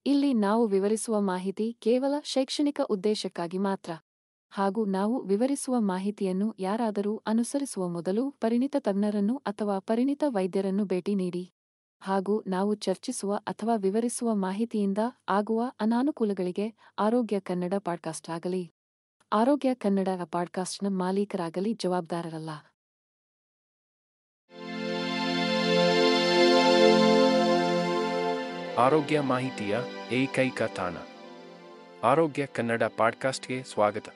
ಇಲ್ಲಿ ನಾವು ವಿವರಿಸುವ ಮಾಹಿತಿ ಕೇವಲ ಶೈಕ್ಷಣಿಕ ಉದ್ದೇಶಕ್ಕಾಗಿ ಮಾತ್ರ. ಹಾಗೂ ನಾವು ವಿವರಿಸುವ ಮಾಹಿತಿಯನ್ನು ಯಾರಾದರೂ ಅನುಸರಿಸುವ ಮೊದಲು ಪರಿಣಿತ ತಜ್ಞರನ್ನು ಅಥವಾ ಪರಿಣಿತ ವೈದ್ಯರನ್ನು ಭೇಟಿ ನೀಡಿ. ಹಾಗೂ ನಾವು ಚರ್ಚಿಸುವ ಅಥವಾ ವಿವರಿಸುವ ಮಾಹಿತಿಯಿಂದ ಆಗುವ ಅನಾನುಕೂಲಗಳಿಗೆ ಆರೋಗ್ಯ ಕನ್ನಡ ಪಾಡ್ಕಾಸ್ಟ್ ಆಗಲಿ ಆರೋಗ್ಯ ಕನ್ನಡ ಪಾಡ್ಕಾಸ್ಟ್ನ ಮಾಲೀಕರಾಗಲಿ ಜವಾಬ್ದಾರರಲ್ಲ. ಆರೋಗ್ಯ ಮಾಹಿತಿಯ ಏಕೈಕ ತಾಣ ಆರೋಗ್ಯ ಕನ್ನಡ ಪಾಡ್ಕಾಸ್ಟ್ಗೆ ಸ್ವಾಗತ.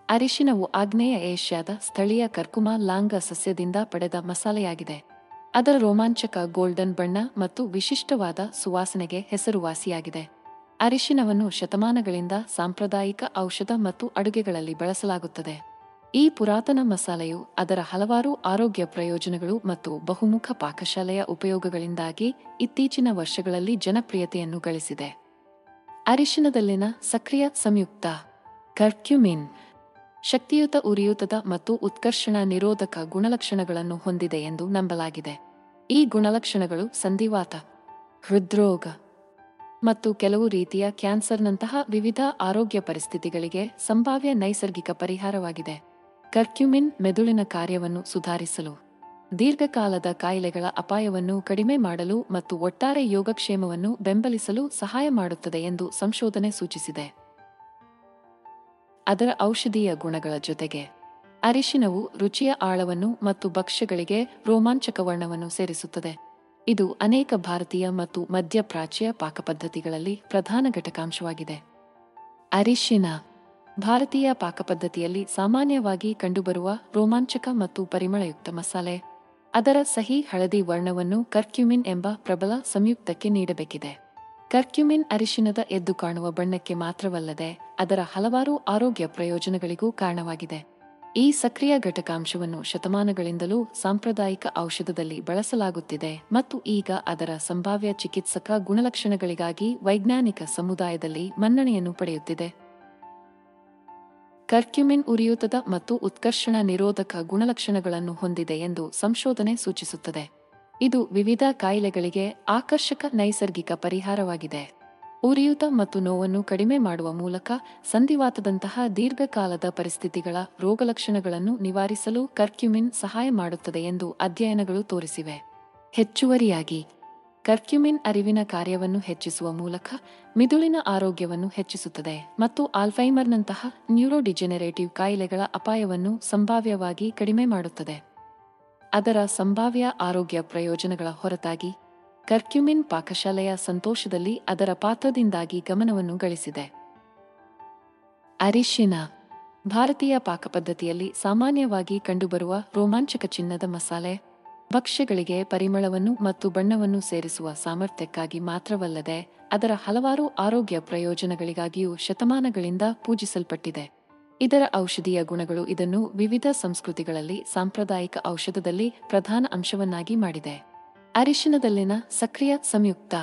ಅರಿಶಿನವು ಆಗ್ನೇಯ ಏಷ್ಯಾದ ಸ್ಥಳೀಯ ಕರ್ಕುಮ ಲಾಂಗ ಸಸ್ಯದಿಂದ ಪಡೆದ ಮಸಾಲೆಯಾಗಿದೆ. ಅದರ ರೋಮಾಂಚಕ ಗೋಲ್ಡನ್ ಬಣ್ಣ ಮತ್ತು ವಿಶಿಷ್ಟವಾದ ಸುವಾಸನೆಗೆ ಹೆಸರುವಾಸಿಯಾಗಿದೆ. ಅರಿಶಿನವನ್ನು ಶತಮಾನಗಳಿಂದ ಸಾಂಪ್ರದಾಯಿಕ ಔಷಧ ಮತ್ತು ಅಡುಗೆಗಳಲ್ಲಿ ಬಳಸಲಾಗುತ್ತದೆ. ಈ ಪುರಾತನ ಮಸಾಲೆಯು ಅದರ ಹಲವಾರು ಆರೋಗ್ಯ ಪ್ರಯೋಜನಗಳು ಮತ್ತು ಬಹುಮುಖ ಪಾಕಶಾಲೆಯ ಉಪಯೋಗಗಳಿಂದಾಗಿ ಇತ್ತೀಚಿನ ವರ್ಷಗಳಲ್ಲಿ ಜನಪ್ರಿಯತೆಯನ್ನು ಗಳಿಸಿದೆ. ಅರಿಶಿನದಲ್ಲಿನ ಸಕ್ರಿಯ ಸಂಯುಕ್ತ ಕರ್ಕ್ಯುಮಿನ್ ಶಕ್ತಿಯುತ ಉರಿಯೂತದ ಮತ್ತು ಉತ್ಕರ್ಷಣ ನಿರೋಧಕ ಗುಣಲಕ್ಷಣಗಳನ್ನು ಹೊಂದಿದೆ ಎಂದು ನಂಬಲಾಗಿದೆ. ಈ ಗುಣಲಕ್ಷಣಗಳು ಸಂಧಿವಾತ, ಹೃದ್ರೋಗ ಮತ್ತು ಕೆಲವು ರೀತಿಯ ಕ್ಯಾನ್ಸರ್ನಂತಹ ವಿವಿಧ ಆರೋಗ್ಯ ಪರಿಸ್ಥಿತಿಗಳಿಗೆ ಸಂಭಾವ್ಯ ನೈಸರ್ಗಿಕ ಪರಿಹಾರವಾಗಿದೆ. ಕರ್ಕ್ಯುಮಿನ್ ಮೆದುಳಿನ ಕಾರ್ಯವನ್ನು ಸುಧಾರಿಸಲು, ದೀರ್ಘಕಾಲದ ಕಾಯಿಲೆಗಳ ಅಪಾಯವನ್ನು ಕಡಿಮೆ ಮಾಡಲು ಮತ್ತು ಒಟ್ಟಾರೆ ಯೋಗಕ್ಷೇಮವನ್ನು ಬೆಂಬಲಿಸಲು ಸಹಾಯ ಮಾಡುತ್ತದೆ ಎಂದು ಸಂಶೋಧನೆ ಸೂಚಿಸಿದೆ. ಅದರ ಔಷಧೀಯ ಗುಣಗಳ ಜೊತೆಗೆ ಅರಿಶಿನವು ರುಚಿಯ ಆಳವನ್ನು ಮತ್ತು ಭಕ್ಷ್ಯಗಳಿಗೆ ರೋಮಾಂಚಕ ವರ್ಣವನ್ನು ಸೇರಿಸುತ್ತದೆ. ಇದು ಅನೇಕ ಭಾರತೀಯ ಮತ್ತು ಮಧ್ಯಪ್ರಾಚ್ಯ ಪಾಕಪದ್ಧತಿಗಳಲ್ಲಿ ಪ್ರಧಾನ ಘಟಕಾಂಶವಾಗಿದೆ. ಅರಿಶಿನ ಭಾರತೀಯ ಪಾಕಪದ್ಧತಿಯಲ್ಲಿ ಸಾಮಾನ್ಯವಾಗಿ ಕಂಡುಬರುವ ರೋಮಾಂಚಕ ಮತ್ತು ಪರಿಮಳಯುಕ್ತ ಮಸಾಲೆ. ಅದರ ಸಹಿ ಹಳದಿ ವರ್ಣವನ್ನು ಕರ್ಕ್ಯುಮಿನ್ ಎಂಬ ಪ್ರಬಲ ಸಂಯುಕ್ತಕ್ಕೆ ನೀಡಬೇಕಿದೆ. ಕರ್ಕ್ಯುಮಿನ್ ಅರಿಶಿನದ ಎದ್ದು ಕಾಣುವ ಬಣ್ಣಕ್ಕೆ ಮಾತ್ರವಲ್ಲದೆ ಅದರ ಹಲವಾರು ಆರೋಗ್ಯ ಪ್ರಯೋಜನಗಳಿಗೂ ಕಾರಣವಾಗಿದೆ. ಈ ಸಕ್ರಿಯ ಘಟಕಾಂಶವನ್ನು ಶತಮಾನಗಳಿಂದಲೂ ಸಾಂಪ್ರದಾಯಿಕ ಔಷಧದಲ್ಲಿ ಬಳಸಲಾಗುತ್ತಿದೆ ಮತ್ತು ಈಗ ಅದರ ಸಂಭಾವ್ಯ ಚಿಕಿತ್ಸಕ ಗುಣಲಕ್ಷಣಗಳಿಗಾಗಿ ವೈಜ್ಞಾನಿಕ ಸಮುದಾಯದಲ್ಲಿ ಮನ್ನಣೆಯನ್ನು ಪಡೆಯುತ್ತಿದೆ. ಕರ್ಕ್ಯುಮಿನ್ ಉರಿಯೂತದ ಮತ್ತು ಉತ್ಕರ್ಷಣ ನಿರೋಧಕ ಗುಣಲಕ್ಷಣಗಳನ್ನು ಹೊಂದಿದೆ ಎಂದು ಸಂಶೋಧನೆ ಸೂಚಿಸುತ್ತದೆ. ಇದು ವಿವಿಧ ಕಾಯಿಲೆಗಳಿಗೆ ಆಕರ್ಷಕ ನೈಸರ್ಗಿಕ ಪರಿಹಾರವಾಗಿದೆ. ಉರಿಯೂತ ಮತ್ತು ನೋವನ್ನು ಕಡಿಮೆ ಮಾಡುವ ಮೂಲಕ ಸಂಧಿವಾತದಂತಹ ದೀರ್ಘಕಾಲದ ಪರಿಸ್ಥಿತಿಗಳ ರೋಗಲಕ್ಷಣಗಳನ್ನು ನಿವಾರಿಸಲು ಕರ್ಕ್ಯುಮಿನ್ ಸಹಾಯ ಮಾಡುತ್ತದೆ ಎಂದು ಅಧ್ಯಯನಗಳು ತೋರಿಸಿವೆ. ಹೆಚ್ಚುವರಿಯಾಗಿ ಕರ್ಕ್ಯುಮಿನ್ ಅರಿವಿನ ಕಾರ್ಯವನ್ನು ಹೆಚ್ಚಿಸುವ ಮೂಲಕ ಮಿದುಳಿನ ಆರೋಗ್ಯವನ್ನು ಹೆಚ್ಚಿಸುತ್ತದೆ ಮತ್ತು ಆಲ್ಝೈಮರ್ನಂತಹ ನ್ಯೂರೋಡಿಜೆನರೇಟಿವ್ ಕಾಯಿಲೆಗಳ ಅಪಾಯವನ್ನು ಸಂಭಾವ್ಯವಾಗಿ ಕಡಿಮೆ ಮಾಡುತ್ತದೆ. ಅದರ ಸಂಭಾವ್ಯ ಆರೋಗ್ಯ ಪ್ರಯೋಜನಗಳ ಹೊರತಾಗಿ ಕರ್ಕ್ಯುಮಿನ್ ಪಾಕಶಾಲೆಯ ಸಂತೋಷದಲ್ಲಿ ಅದರ ಪಾತ್ರದಿಂದಾಗಿ ಗಮನವನ್ನು ಗಳಿಸಿದೆ. ಅರಿಶಿನ ಭಾರತೀಯ ಪಾಕಪದ್ಧತಿಯಲ್ಲಿ ಸಾಮಾನ್ಯವಾಗಿ ಕಂಡುಬರುವ ರೋಮಾಂಚಕ ಚಿನ್ನದ ಮಸಾಲೆ. ಭಕ್ಷ್ಯಗಳಿಗೆ ಪರಿಮಳವನ್ನು ಮತ್ತು ಬಣ್ಣವನ್ನು ಸೇರಿಸುವ ಸಾಮರ್ಥ್ಯಕ್ಕಾಗಿ ಮಾತ್ರವಲ್ಲದೆ ಅದರ ಹಲವಾರು ಆರೋಗ್ಯ ಪ್ರಯೋಜನಗಳಿಗಾಗಿಯೂ ಶತಮಾನಗಳಿಂದ ಪೂಜಿಸಲ್ಪಟ್ಟಿದೆ. ಇದರ ಔಷಧೀಯ ಗುಣಗಳು ಇದನ್ನು ವಿವಿಧ ಸಂಸ್ಕೃತಿಗಳಲ್ಲಿ ಸಾಂಪ್ರದಾಯಿಕ ಔಷಧದಲ್ಲಿ ಪ್ರಧಾನ ಅಂಶವನ್ನಾಗಿ ಮಾಡಿದೆ. ಅರಿಶಿನದಲ್ಲಿನ ಸಕ್ರಿಯ ಸಂಯುಕ್ತ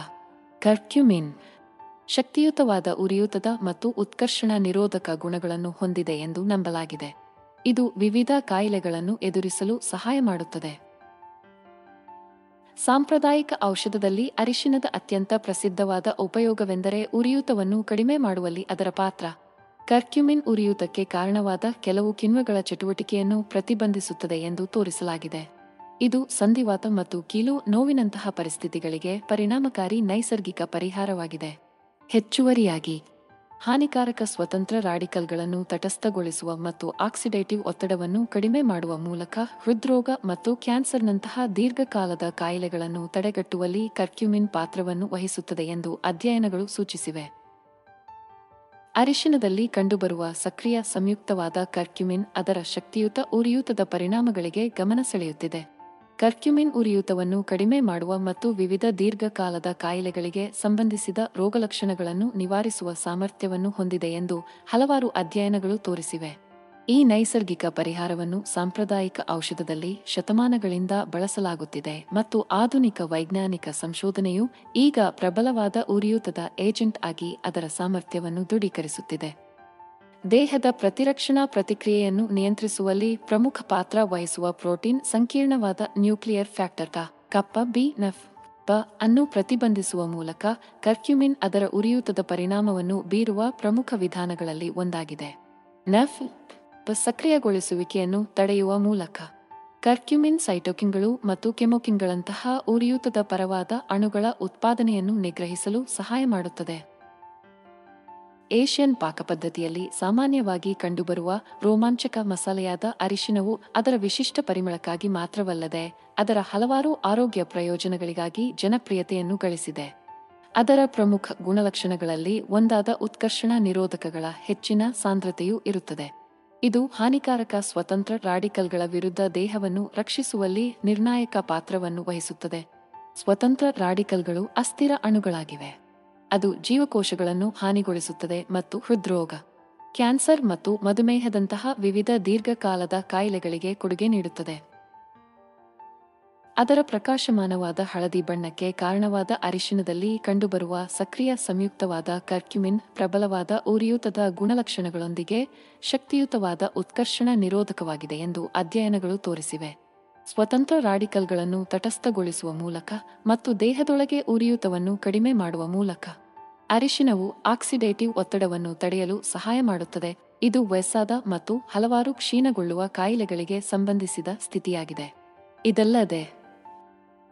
ಕರ್ಕ್ಯುಮಿನ್ ಶಕ್ತಿಯುತವಾದ ಉರಿಯೂತದ ಮತ್ತು ಉತ್ಕರ್ಷಣ ನಿರೋಧಕ ಗುಣಗಳನ್ನು ಹೊಂದಿದೆ ಎಂದು ನಂಬಲಾಗಿದೆ. ಇದು ವಿವಿಧ ಕಾಯಿಲೆಗಳನ್ನು ಎದುರಿಸಲು ಸಹಾಯ ಮಾಡುತ್ತದೆ. ಸಾಂಪ್ರದಾಯಿಕ ಔಷಧದಲ್ಲಿ ಅರಿಶಿನದ ಅತ್ಯಂತ ಪ್ರಸಿದ್ಧವಾದ ಉಪಯೋಗವೆಂದರೆ ಉರಿಯೂತವನ್ನು ಕಡಿಮೆ ಮಾಡುವಲ್ಲಿ ಅದರ ಪಾತ್ರ. ಕರ್ಕ್ಯುಮಿನ್ ಉರಿಯೂತಕ್ಕೆ ಕಾರಣವಾದ ಕೆಲವು ಕಿಣ್ವಗಳ ಚಟುವಟಿಕೆಯನ್ನು ಪ್ರತಿಬಂಧಿಸುತ್ತದೆ ಎಂದು ತೋರಿಸಲಾಗಿದೆ. ಇದು ಸಂಧಿವಾತ ಮತ್ತು ಕೀಲು ನೋವಿನಂತಹ ಪರಿಸ್ಥಿತಿಗಳಿಗೆ ಪರಿಣಾಮಕಾರಿ ನೈಸರ್ಗಿಕ ಪರಿಹಾರವಾಗಿದೆ. ಹೆಚ್ಚುವರಿಯಾಗಿ ಹಾನಿಕಾರಕ ಸ್ವತಂತ್ರ ರಾಡಿಕಲ್ಗಳನ್ನು ತಟಸ್ಥಗೊಳಿಸುವ ಮತ್ತು ಆಕ್ಸಿಡೇಟಿವ್ ಒತ್ತಡವನ್ನು ಕಡಿಮೆ ಮಾಡುವ ಮೂಲಕ ಹೃದ್ರೋಗ ಮತ್ತು ಕ್ಯಾನ್ಸರ್ನಂತಹ ದೀರ್ಘಕಾಲದ ಕಾಯಿಲೆಗಳನ್ನು ತಡೆಗಟ್ಟುವಲ್ಲಿ ಕರ್ಕ್ಯುಮಿನ್ ಪಾತ್ರವನ್ನು ವಹಿಸುತ್ತದೆ ಎಂದು ಅಧ್ಯಯನಗಳು ಸೂಚಿಸಿವೆ. ಅರಿಶಿನದಲ್ಲಿ ಕಂಡುಬರುವ ಸಕ್ರಿಯ ಸಂಯುಕ್ತವಾದ ಕರ್ಕ್ಯುಮಿನ್ ಅದರ ಶಕ್ತಿಯುತ ಉರಿಯೂತದ ಪರಿಣಾಮಗಳಿಗೆ ಗಮನ ಸೆಳೆಯುತ್ತಿದೆ. ಕರ್ಕ್ಯುಮಿನ್ ಉರಿಯೂತವನ್ನು ಕಡಿಮೆ ಮಾಡುವ ಮತ್ತು ವಿವಿಧ ದೀರ್ಘಕಾಲದ ಕಾಯಿಲೆಗಳಿಗೆ ಸಂಬಂಧಿಸಿದ ರೋಗಲಕ್ಷಣಗಳನ್ನು ನಿವಾರಿಸುವ ಸಾಮರ್ಥ್ಯವನ್ನು ಹೊಂದಿದೆ ಎಂದು ಹಲವಾರು ಅಧ್ಯಯನಗಳು ತೋರಿಸಿವೆ. ಈ ನೈಸರ್ಗಿಕ ಪರಿಹಾರವನ್ನು ಸಾಂಪ್ರದಾಯಿಕ ಔಷಧದಲ್ಲಿ ಶತಮಾನಗಳಿಂದ ಬಳಸಲಾಗುತ್ತಿದೆ ಮತ್ತು ಆಧುನಿಕ ವೈಜ್ಞಾನಿಕ ಸಂಶೋಧನೆಯು ಈಗ ಪ್ರಬಲವಾದ ಉರಿಯೂತದ ಏಜೆಂಟ್ ಆಗಿ ಅದರ ಸಾಮರ್ಥ್ಯವನ್ನು ದೃಢೀಕರಿಸುತ್ತಿದೆ. ದೇಹದ ಪ್ರತಿರಕ್ಷಣಾ ಪ್ರತಿಕ್ರಿಯೆಯನ್ನು ನಿಯಂತ್ರಿಸುವಲ್ಲಿ ಪ್ರಮುಖ ಪಾತ್ರ ವಹಿಸುವ ಪ್ರೋಟೀನ್ ಸಂಕೀರ್ಣವಾದ ನ್ಯೂಕ್ಲಿಯರ್ ಫ್ಯಾಕ್ಟರ್ ಕಪ್ಪ ಬಿ ನಫ್ ಅನ್ನು ಪ್ರತಿಬಂಧಿಸುವ ಮೂಲಕ ಕರ್ಕ್ಯುಮಿನ್ ಅದರ ಉರಿಯೂತದ ಪರಿಣಾಮವನ್ನು ಬೀರುವ ಪ್ರಮುಖ ವಿಧಾನಗಳಲ್ಲಿ ಒಂದಾಗಿದೆ. ಸಕ್ರಿಯಗೊಳಿಸುವಿಕೆಯನ್ನು ತಡೆಯುವ ಮೂಲಕ ಕರ್ಕ್ಯುಮಿನ್ ಸೈಟೋಕಿನ್ಗಳು ಮತ್ತು ಕೆಮೊಕಿನ್ಗಳಂತಹ ಉರಿಯೂತದ ಪರವಾದ ಅಣುಗಳ ಉತ್ಪಾದನೆಯನ್ನು ನಿಗ್ರಹಿಸಲು ಸಹಾಯ ಮಾಡುತ್ತದೆ. ಏಷ್ಯನ್ ಪಾಕಪದ್ಧತಿಯಲ್ಲಿ ಸಾಮಾನ್ಯವಾಗಿ ಕಂಡುಬರುವ ರೋಮಾಂಚಕ ಮಸಾಲೆಯಾದ ಅರಿಶಿನವು ಅದರ ವಿಶಿಷ್ಟ ಪರಿಮಳಕ್ಕಾಗಿ ಮಾತ್ರವಲ್ಲದೆ ಅದರ ಹಲವಾರು ಆರೋಗ್ಯ ಪ್ರಯೋಜನಗಳಿಗಾಗಿ ಜನಪ್ರಿಯತೆಯನ್ನು ಗಳಿಸಿದೆ. ಅದರ ಪ್ರಮುಖ ಗುಣಲಕ್ಷಣಗಳಲ್ಲಿ ಒಂದಾದ ಉತ್ಕರ್ಷಣ ನಿರೋಧಕಗಳ ಹೆಚ್ಚಿನ ಸಾಂದ್ರತೆಯೂ ಇರುತ್ತದೆ. ಇದು ಹಾನಿಕಾರಕ ಸ್ವತಂತ್ರ ರಾಡಿಕಲ್ಗಳ ವಿರುದ್ಧ ದೇಹವನ್ನು ರಕ್ಷಿಸುವಲ್ಲಿ ನಿರ್ಣಾಯಕ ಪಾತ್ರವನ್ನು ವಹಿಸುತ್ತದೆ. ಸ್ವತಂತ್ರ ರಾಡಿಕಲ್ಗಳು ಅಸ್ಥಿರ ಅಣುಗಳಾಗಿವೆ. ಅದು ಜೀವಕೋಶಗಳನ್ನು ಹಾನಿಗೊಳಿಸುತ್ತದೆ ಮತ್ತು ಹೃದ್ರೋಗ, ಕ್ಯಾನ್ಸರ್ ಮತ್ತು ಮಧುಮೇಹದಂತಹ ವಿವಿಧ ದೀರ್ಘಕಾಲದ ಕಾಯಿಲೆಗಳಿಗೆ ಕೊಡುಗೆ ನೀಡುತ್ತದೆ. ಅದರ ಪ್ರಕಾಶಮಾನವಾದ ಹಳದಿ ಬಣ್ಣಕ್ಕೆ ಕಾರಣವಾದ ಅರಿಶಿನದಲ್ಲಿ ಕಂಡುಬರುವ ಸಕ್ರಿಯ ಸಂಯುಕ್ತವಾದ ಕರ್ಕ್ಯುಮಿನ್ ಪ್ರಬಲವಾದ ಉರಿಯೂತದ ಗುಣಲಕ್ಷಣಗಳೊಂದಿಗೆ ಶಕ್ತಿಯುತವಾದ ಉತ್ಕರ್ಷಣ ನಿರೋಧಕವಾಗಿದೆ ಎಂದು ಅಧ್ಯಯನಗಳು ತೋರಿಸಿವೆ. ಸ್ವತಂತ್ರ ರಾಡಿಕಲ್ಗಳನ್ನು ತಟಸ್ಥಗೊಳಿಸುವ ಮೂಲಕ ಮತ್ತು ದೇಹದೊಳಗೆ ಉರಿಯೂತವನ್ನು ಕಡಿಮೆ ಮಾಡುವ ಮೂಲಕ ಅರಿಶಿನವು ಆಕ್ಸಿಡೇಟಿವ್ ಒತ್ತಡವನ್ನು ತಡೆಯಲು ಸಹಾಯ ಮಾಡುತ್ತದೆ. ಇದು ವಯಸ್ಸಾದ ಮತ್ತು ಹಲವಾರು ಕ್ಷೀಣಗೊಳ್ಳುವ ಕಾಯಿಲೆಗಳಿಗೆ ಸಂಬಂಧಿಸಿದ ಸ್ಥಿತಿಯಾಗಿದೆ. ಇದಲ್ಲದೆ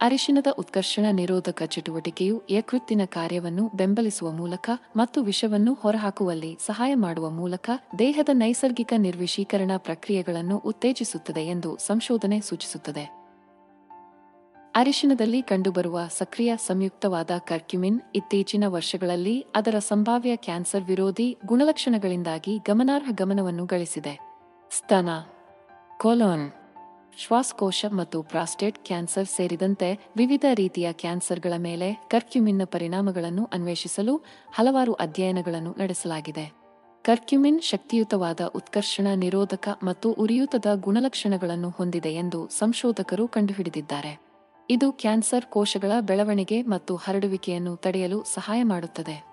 ಅರಿಶಿನದ ಉತ್ಕರ್ಷಣ ನಿರೋಧಕ ಚಟುವಟಿಕೆಯು ಯಕೃತ್ತಿನ ಕಾರ್ಯವನ್ನು ಬೆಂಬಲಿಸುವ ಮೂಲಕ ಮತ್ತು ವಿಷವನ್ನು ಹೊರಹಾಕುವಲ್ಲಿ ಸಹಾಯ ಮಾಡುವ ಮೂಲಕ ದೇಹದ ನೈಸರ್ಗಿಕ ನಿರ್ವಿಷೀಕರಣ ಪ್ರಕ್ರಿಯೆಗಳನ್ನು ಉತ್ತೇಜಿಸುತ್ತದೆ ಎಂದು ಸಂಶೋಧನೆ ಸೂಚಿಸುತ್ತದೆ. ಅರಿಶಿನದಲ್ಲಿ ಕಂಡುಬರುವ ಸಕ್ರಿಯ ಸಂಯುಕ್ತವಾದ ಕರ್ಕ್ಯುಮಿನ್ ಇತ್ತೀಚಿನ ವರ್ಷಗಳಲ್ಲಿ ಅದರ ಸಂಭಾವ್ಯ ಕ್ಯಾನ್ಸರ್ ವಿರೋಧಿ ಗುಣಲಕ್ಷಣಗಳಿಂದಾಗಿ ಗಮನಾರ್ಹ ಗಮನವನ್ನು ಗಳಿಸಿದೆ. ಸ್ತನ, ಕೊಲೊನ್, ಶ್ವಾಸಕೋಶ ಮತ್ತು ಪ್ರಾಸ್ಟೇಟ್ ಕ್ಯಾನ್ಸರ್ ಸೇರಿದಂತೆ ವಿವಿಧ ರೀತಿಯ ಕ್ಯಾನ್ಸರ್ಗಳ ಮೇಲೆ ಕರ್ಕ್ಯುಮಿನ್ನ ಪರಿಣಾಮಗಳನ್ನು ಅನ್ವೇಷಿಸಲು ಹಲವಾರು ಅಧ್ಯಯನಗಳನ್ನು ನಡೆಸಲಾಗಿದೆ. ಕರ್ಕ್ಯುಮಿನ್ ಶಕ್ತಿಯುತವಾದ ಉತ್ಕರ್ಷಣ ನಿರೋಧಕ ಮತ್ತು ಉರಿಯೂತದ ಗುಣಲಕ್ಷಣಗಳನ್ನು ಹೊಂದಿದೆ ಎಂದು ಸಂಶೋಧಕರು ಕಂಡುಹಿಡಿದಿದ್ದಾರೆ. ಇದು ಕ್ಯಾನ್ಸರ್ ಕೋಶಗಳ ಬೆಳವಣಿಗೆ ಮತ್ತು ಹರಡುವಿಕೆಯನ್ನು ತಡೆಯಲು ಸಹಾಯ ಮಾಡುತ್ತದೆ.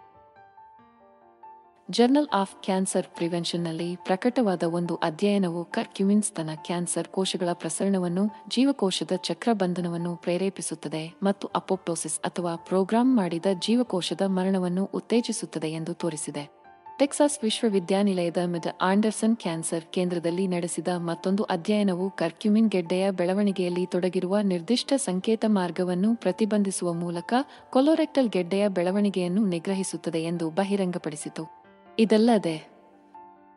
ಜರ್ನಲ್ ಆಫ್ ಕ್ಯಾನ್ಸರ್ ಪ್ರಿವೆನ್ಷನ್ನಲ್ಲಿ ಪ್ರಕಟವಾದ ಒಂದು ಅಧ್ಯಯನವು ಕರ್ಕ್ಯುಮಿನ್ ಸ್ತನ ಕ್ಯಾನ್ಸರ್ ಕೋಶಗಳ ಪ್ರಸರಣವನ್ನು, ಜೀವಕೋಶದ ಚಕ್ರ ಬಂಧನವನ್ನು ಪ್ರೇರೇಪಿಸುತ್ತದೆ ಮತ್ತು ಅಪೋಪ್ಟೋಸಿಸ್ ಅಥವಾ ಪ್ರೋಗ್ರಾಂ ಮಾಡಿದ ಜೀವಕೋಶದ ಮರಣವನ್ನು ಉತ್ತೇಜಿಸುತ್ತದೆ ಎಂದು ತೋರಿಸಿದೆ. ಟೆಕ್ಸಾಸ್ ವಿಶ್ವವಿದ್ಯಾನಿಲಯದ ಮಿಡ್ ಆಂಡರ್ಸನ್ ಕ್ಯಾನ್ಸರ್ ಕೇಂದ್ರದಲ್ಲಿ ನಡೆಸಿದ ಮತ್ತೊಂದು ಅಧ್ಯಯನವು ಕರ್ಕ್ಯುಮಿನ್ ಗೆಡ್ಡೆಯ ಬೆಳವಣಿಗೆಯಲ್ಲಿ ತೊಡಗಿರುವ ನಿರ್ದಿಷ್ಟ ಸಂಕೇತ ಮಾರ್ಗವನ್ನು ಪ್ರತಿಬಂಧಿಸುವ ಮೂಲಕ ಕೊಲೊರೆಕ್ಟಲ್ ಗೆಡ್ಡೆಯ ಬೆಳವಣಿಗೆಯನ್ನು ನಿಗ್ರಹಿಸುತ್ತದೆ ಎಂದು ಬಹಿರಂಗಪಡಿಸಿತು. ಇದಲ್ಲದೆ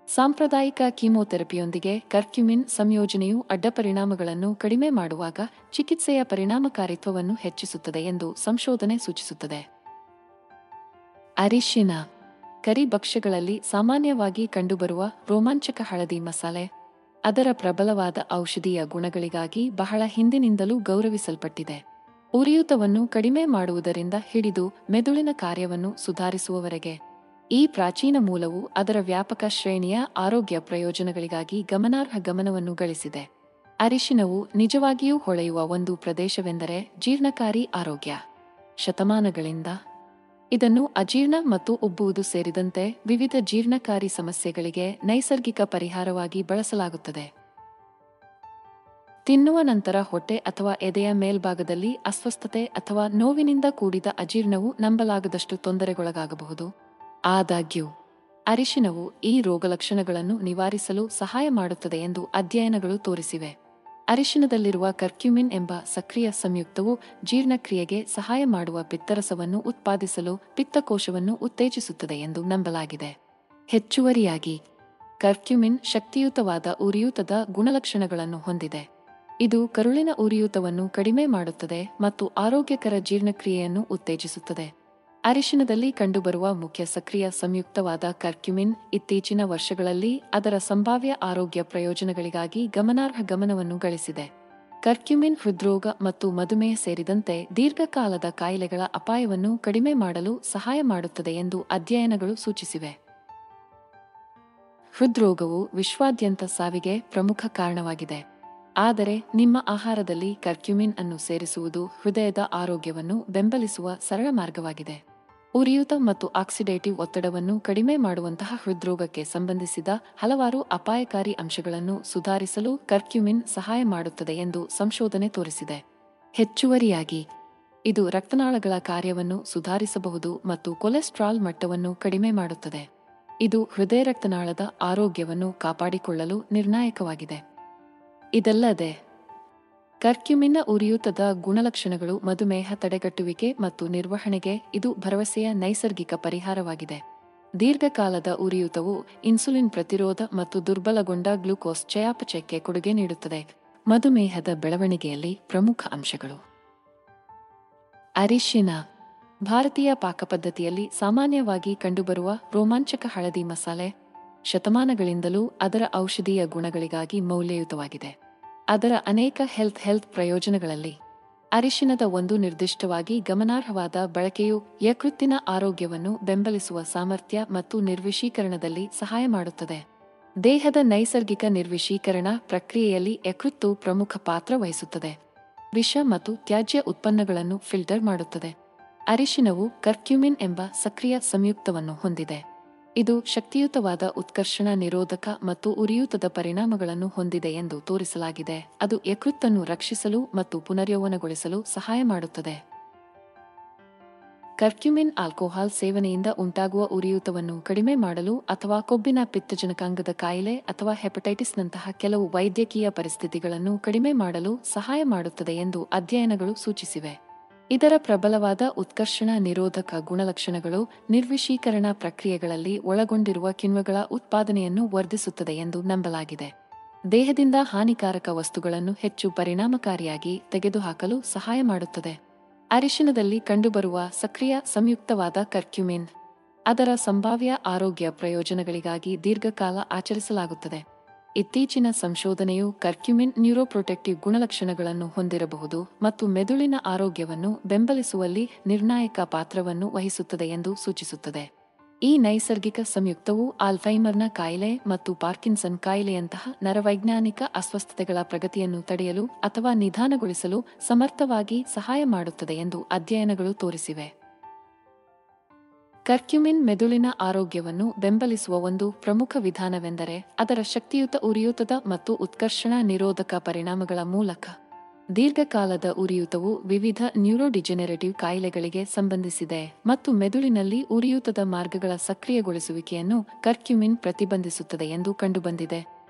ಸಾಂಪ್ರದಾಯಿಕ ಕೀಮೋಥೆರಪಿಯೊಂದಿಗೆ ಕರ್ಕ್ಯುಮಿನ್ ಸಂಯೋಜನೆಯು ಅಡ್ಡಪರಿಣಾಮಗಳನ್ನು ಕಡಿಮೆ ಮಾಡುವಾಗ ಚಿಕಿತ್ಸೆಯ ಪರಿಣಾಮಕಾರಿತ್ವವನ್ನು ಹೆಚ್ಚಿಸುತ್ತದೆ ಎಂದು ಸಂಶೋಧನೆ ಸೂಚಿಸುತ್ತದೆ. ಅರಿಶಿನ ಕರಿ ಭಕ್ಷ್ಯಗಳಲ್ಲಿ ಸಾಮಾನ್ಯವಾಗಿ ಕಂಡುಬರುವ ರೋಮಾಂಚಕ ಹಳದಿ ಮಸಾಲೆ ಅದರ ಪ್ರಬಲವಾದ ಔಷಧೀಯ ಗುಣಗಳಿಗಾಗಿ ಬಹಳ ಹಿಂದಿನಿಂದಲೂ ಗೌರವಿಸಲ್ಪಟ್ಟಿದೆ. ಉರಿಯೂತವನ್ನು ಕಡಿಮೆ ಮಾಡುವುದರಿಂದ ಹಿಡಿದು ಮೆದುಳಿನ ಕಾರ್ಯವನ್ನು ಸುಧಾರಿಸುವವರೆಗೆ ಈ ಪ್ರಾಚೀನ ಮೂಲವು ಅದರ ವ್ಯಾಪಕ ಶ್ರೇಣಿಯ ಆರೋಗ್ಯ ಪ್ರಯೋಜನಗಳಿಗಾಗಿ ಗಮನಾರ್ಹ ಗಮನವನ್ನು ಗಳಿಸಿದೆ. ಅರಿಶಿನವು ನಿಜವಾಗಿಯೂ ಹೊಳೆಯುವ ಒಂದು ಪ್ರದೇಶವೆಂದರೆ ಜೀರ್ಣಕಾರಿ ಆರೋಗ್ಯ. ಶತಮಾನಗಳಿಂದ ಇದನ್ನು ಅಜೀರ್ಣ ಮತ್ತು ಉಬ್ಬುವುದು ಸೇರಿದಂತೆ ವಿವಿಧ ಜೀರ್ಣಕಾರಿ ಸಮಸ್ಯೆಗಳಿಗೆ ನೈಸರ್ಗಿಕ ಪರಿಹಾರವಾಗಿ ಬಳಸಲಾಗುತ್ತದೆ. ತಿನ್ನುವ ನಂತರ ಹೊಟ್ಟೆ ಅಥವಾ ಎದೆಯ ಮೇಲ್ಭಾಗದಲ್ಲಿ ಅಸ್ವಸ್ಥತೆ ಅಥವಾ ನೋವಿನಿಂದ ಕೂಡಿದ ಅಜೀರ್ಣವು ನಂಬಲಾಗದಷ್ಟು ತೊಂದರೆಗೊಳಗಾಗಬಹುದು. ಆದಾಗ್ಯೂ ಅರಿಶಿನವು ಈ ರೋಗಲಕ್ಷಣಗಳನ್ನು ನಿವಾರಿಸಲು ಸಹಾಯ ಮಾಡುತ್ತದೆ ಎಂದು ಅಧ್ಯಯನಗಳು ತೋರಿಸಿವೆ. ಅರಿಶಿನದಲ್ಲಿರುವ ಕರ್ಕ್ಯುಮಿನ್ ಎಂಬ ಸಕ್ರಿಯ ಸಂಯುಕ್ತವು ಜೀರ್ಣಕ್ರಿಯೆಗೆ ಸಹಾಯ ಮಾಡುವ ಪಿತ್ತರಸವನ್ನು ಉತ್ಪಾದಿಸಲು ಪಿತ್ತಕೋಶವನ್ನು ಉತ್ತೇಜಿಸುತ್ತದೆ ಎಂದು ನಂಬಲಾಗಿದೆ. ಹೆಚ್ಚುವರಿಯಾಗಿ ಕರ್ಕ್ಯುಮಿನ್ ಶಕ್ತಿಯುತವಾದ ಉರಿಯೂತದ ಗುಣಲಕ್ಷಣಗಳನ್ನು ಹೊಂದಿದೆ. ಇದು ಕರುಳಿನ ಉರಿಯೂತವನ್ನು ಕಡಿಮೆ ಮಾಡುತ್ತದೆ ಮತ್ತು ಆರೋಗ್ಯಕರ ಜೀರ್ಣಕ್ರಿಯೆಯನ್ನು ಉತ್ತೇಜಿಸುತ್ತದೆ. ಅರಿಶಿನದಲ್ಲಿ ಕಂಡುಬರುವ ಮುಖ್ಯ ಸಕ್ರಿಯ ಸಂಯುಕ್ತವಾದ ಕರ್ಕ್ಯುಮಿನ್ ಇತ್ತೀಚಿನ ವರ್ಷಗಳಲ್ಲಿ ಅದರ ಸಂಭಾವ್ಯ ಆರೋಗ್ಯ ಪ್ರಯೋಜನಗಳಿಗಾಗಿ ಗಮನಾರ್ಹ ಗಮನವನ್ನು ಗಳಿಸಿದೆ. ಕರ್ಕ್ಯುಮಿನ್ ಹೃದ್ರೋಗ ಮತ್ತು ಮಧುಮೇಹ ಸೇರಿದಂತೆ ದೀರ್ಘಕಾಲದ ಕಾಯಿಲೆಗಳ ಅಪಾಯವನ್ನು ಕಡಿಮೆ ಮಾಡಲು ಸಹಾಯ ಮಾಡುತ್ತದೆ ಎಂದು ಅಧ್ಯಯನಗಳು ಸೂಚಿಸಿವೆ. ಹೃದ್ರೋಗವು ವಿಶ್ವಾದ್ಯಂತ ಸಾವಿಗೆ ಪ್ರಮುಖ ಕಾರಣವಾಗಿದೆ. ಆದರೆ ನಿಮ್ಮ ಆಹಾರದಲ್ಲಿ ಕರ್ಕ್ಯುಮಿನ್ ಅನ್ನು ಸೇರಿಸುವುದು ಹೃದಯದ ಆರೋಗ್ಯವನ್ನು ಬೆಂಬಲಿಸುವ ಸರಳ ಮಾರ್ಗವಾಗಿದೆ. ಉರಿಯೂತ ಮತ್ತು ಆಕ್ಸಿಡೇಟಿವ್ ಒತ್ತಡವನ್ನು ಕಡಿಮೆ ಮಾಡುವಂತಹ ಹೃದ್ರೋಗಕ್ಕೆ ಸಂಬಂಧಿಸಿದ ಹಲವಾರು ಅಪಾಯಕಾರಿ ಅಂಶಗಳನ್ನು ಸುಧಾರಿಸಲು ಕರ್ಕ್ಯುಮಿನ್ ಸಹಾಯ ಮಾಡುತ್ತದೆ ಎಂದು ಸಂಶೋಧನೆ ತೋರಿಸಿದೆ. ಹೆಚ್ಚುವರಿಯಾಗಿ ಇದು ರಕ್ತನಾಳಗಳ ಕಾರ್ಯವನ್ನು ಸುಧಾರಿಸಬಹುದು ಮತ್ತು ಕೊಲೆಸ್ಟ್ರಾಲ್ ಮಟ್ಟವನ್ನು ಕಡಿಮೆ ಮಾಡುತ್ತದೆ. ಇದು ಹೃದಯ ರಕ್ತನಾಳದ ಆರೋಗ್ಯವನ್ನು ಕಾಪಾಡಿಕೊಳ್ಳಲು ನಿರ್ಣಾಯಕವಾಗಿದೆ. ಇದಲ್ಲದೆ ಕರ್ಕ್ಯುಮಿನ್ನ ಉರಿಯೂತದ ಗುಣಲಕ್ಷಣಗಳು ಮಧುಮೇಹ ತಡೆಗಟ್ಟುವಿಕೆ ಮತ್ತು ನಿರ್ವಹಣೆಗೆ ಇದು ಭರವಸೆಯ ನೈಸರ್ಗಿಕ ಪರಿಹಾರವಾಗಿದೆ. ದೀರ್ಘಕಾಲದ ಉರಿಯೂತವು ಇನ್ಸುಲಿನ್ ಪ್ರತಿರೋಧ ಮತ್ತು ದುರ್ಬಲಗೊಂಡ ಗ್ಲೂಕೋಸ್ ಚಯಾಪಚಯಕ್ಕೆ ಕೊಡುಗೆ ನೀಡುತ್ತದೆ. ಮಧುಮೇಹದ ಬೆಳವಣಿಗೆಯಲ್ಲಿ ಪ್ರಮುಖ ಅಂಶಗಳು. ಅರಿಶಿನ ಭಾರತೀಯ ಪಾಕಪದ್ಧತಿಯಲ್ಲಿ ಸಾಮಾನ್ಯವಾಗಿ ಕಂಡುಬರುವ ರೋಮಾಂಚಕ ಹಳದಿ ಮಸಾಲೆ ಶತಮಾನಗಳಿಂದಲೂ ಅದರ ಔಷಧೀಯ ಗುಣಗಳಿಗಾಗಿ ಮೌಲ್ಯಯುತವಾಗಿದೆ. ಅದರ ಅನೇಕ ಹೆಲ್ತ್ ಪ್ರಯೋಜನಗಳಲ್ಲಿ ಅರಿಶಿನದ ಒಂದು ನಿರ್ದಿಷ್ಟವಾಗಿ ಗಮನಾರ್ಹವಾದ ಬಳಕೆಯು ಯಕೃತ್ತಿನ ಆರೋಗ್ಯವನ್ನು ಬೆಂಬಲಿಸುವ ಸಾಮರ್ಥ್ಯ ಮತ್ತು ನಿರ್ವಿಷೀಕರಣದಲ್ಲಿ ಸಹಾಯ ಮಾಡುತ್ತದೆ. ದೇಹದ ನೈಸರ್ಗಿಕ ನಿರ್ವಿಷೀಕರಣ ಪ್ರಕ್ರಿಯೆಯಲ್ಲಿ ಯಕೃತ್ತು ಪ್ರಮುಖ ಪಾತ್ರ ವಹಿಸುತ್ತದೆ. ವಿಷ ಮತ್ತು ತ್ಯಾಜ್ಯ ಉತ್ಪನ್ನಗಳನ್ನು ಫಿಲ್ಟರ್ ಮಾಡುತ್ತದೆ. ಅರಿಶಿನವು ಕರ್ಕ್ಯುಮಿನ್ ಎಂಬ ಸಕ್ರಿಯ ಸಂಯುಕ್ತವನ್ನು ಹೊಂದಿದೆ. ಇದು ಶಕ್ತಿಯುತವಾದ ಉತ್ಕರ್ಷಣ ನಿರೋಧಕ ಮತ್ತು ಉರಿಯೂತದ ಪರಿಣಾಮಗಳನ್ನು ಹೊಂದಿದೆ ಎಂದು ತೋರಿಸಲಾಗಿದೆ. ಅದು ಯಕೃತ್ತನ್ನು ರಕ್ಷಿಸಲು ಮತ್ತು ಪುನರ್ಯೌವನಗೊಳಿಸಲು ಸಹಾಯ ಮಾಡುತ್ತದೆ. ಕರ್ಕ್ಯುಮಿನ್ ಆಲ್ಕೋಹಾಲ್ ಸೇವನೆಯಿಂದ ಉಂಟಾಗುವ ಉರಿಯೂತವನ್ನು ಕಡಿಮೆ ಮಾಡಲು ಅಥವಾ ಕೊಬ್ಬಿನ ಪಿತ್ತಜನಕಾಂಗದ ಕಾಯಿಲೆ ಅಥವಾ ಹೆಪಟೈಟಿಸ್ನಂತಹ ಕೆಲವು ವೈದ್ಯಕೀಯ ಪರಿಸ್ಥಿತಿಗಳನ್ನು ಕಡಿಮೆ ಮಾಡಲು ಸಹಾಯ ಮಾಡುತ್ತದೆ ಎಂದು ಅಧ್ಯಯನಗಳು ಸೂಚಿಸಿವೆ. ಇದರ ಪ್ರಬಲವಾದ ಉತ್ಕರ್ಷಣ ನಿರೋಧಕ ಗುಣಲಕ್ಷಣಗಳು ನಿರ್ವಿಷೀಕರಣ ಪ್ರಕ್ರಿಯೆಗಳಲ್ಲಿ ಒಳಗೊಂಡಿರುವ ಕಿಣ್ವಗಳ ಉತ್ಪಾದನೆಯನ್ನು ವರ್ಧಿಸುತ್ತದೆ ಎಂದು ನಂಬಲಾಗಿದೆ. ದೇಹದಿಂದ ಹಾನಿಕಾರಕ ವಸ್ತುಗಳನ್ನು ಹೆಚ್ಚು ಪರಿಣಾಮಕಾರಿಯಾಗಿ ತೆಗೆದುಹಾಕಲು ಸಹಾಯ ಮಾಡುತ್ತದೆ. ಅರಿಶಿನದಲ್ಲಿ ಕಂಡುಬರುವ ಸಕ್ರಿಯ ಸಂಯುಕ್ತವಾದ ಕರ್ಕ್ಯುಮಿನ್ ಅದರ ಸಂಭಾವ್ಯ ಆರೋಗ್ಯ ಪ್ರಯೋಜನಗಳಿಗಾಗಿ ದೀರ್ಘಕಾಲ ಆಚರಿಸಲಾಗುತ್ತದೆ. ಇತ್ತೀಚಿನ ಸಂಶೋಧನೆಯು ಕರ್ಕ್ಯುಮಿನ್ ನ್ಯೂರೋಪ್ರೊಟೆಕ್ಟಿವ್ ಗುಣಲಕ್ಷಣಗಳನ್ನು ಹೊಂದಿರಬಹುದು ಮತ್ತು ಮೆದುಳಿನ ಆರೋಗ್ಯವನ್ನು ಬೆಂಬಲಿಸುವಲ್ಲಿ ನಿರ್ಣಾಯಕ ಪಾತ್ರವನ್ನು ವಹಿಸುತ್ತದೆ ಎಂದು ಸೂಚಿಸುತ್ತದೆ. ಈ ನೈಸರ್ಗಿಕ ಸಂಯುಕ್ತವು ಆಲ್ಝೈಮರ್ನ ಕಾಯಿಲೆ ಮತ್ತು ಪಾರ್ಕಿನ್ಸನ್ ಕಾಯಿಲೆಯಂತಹ ನರವೈಜ್ಞಾನಿಕ ಅಸ್ವಸ್ಥತೆಗಳ ಪ್ರಗತಿಯನ್ನು ತಡೆಯಲು ಅಥವಾ ನಿಧಾನಗೊಳಿಸಲು ಸಮರ್ಥವಾಗಿ ಸಹಾಯ ಮಾಡುತ್ತದೆ ಎಂದು ಅಧ್ಯಯನಗಳು ತೋರಿಸಿವೆ. ಕರ್ಕ್ಯುಮಿನ್ ಮೆದುಳಿನ ಆರೋಗ್ಯವನ್ನು ಬೆಂಬಲಿಸುವ ಒಂದು ಪ್ರಮುಖ ವಿಧಾನವೆಂದರೆ ಅದರ ಶಕ್ತಿಯುತ ಉರಿಯೂತದ ಮತ್ತು ಉತ್ಕರ್ಷಣ ನಿರೋಧಕ ಪರಿಣಾಮಗಳ ಮೂಲಕ. ದೀರ್ಘಕಾಲದ ಉರಿಯೂತವು ವಿವಿಧ ನ್ಯೂರೋಡಿಜೆನೆರೇಟಿವ್ ಕಾಯಿಲೆಗಳಿಗೆ ಸಂಬಂಧಿಸಿದೆ ಮತ್ತು ಮೆದುಳಿನಲ್ಲಿ ಉರಿಯೂತದ ಮಾರ್ಗಗಳ ಸಕ್ರಿಯಗೊಳಿಸುವಿಕೆಯನ್ನು ಕರ್ಕ್ಯುಮಿನ್ ಪ್ರತಿಬಂಧಿಸುತ್ತದೆ ಎಂದು ಕಂಡುಬಂದಿದೆ.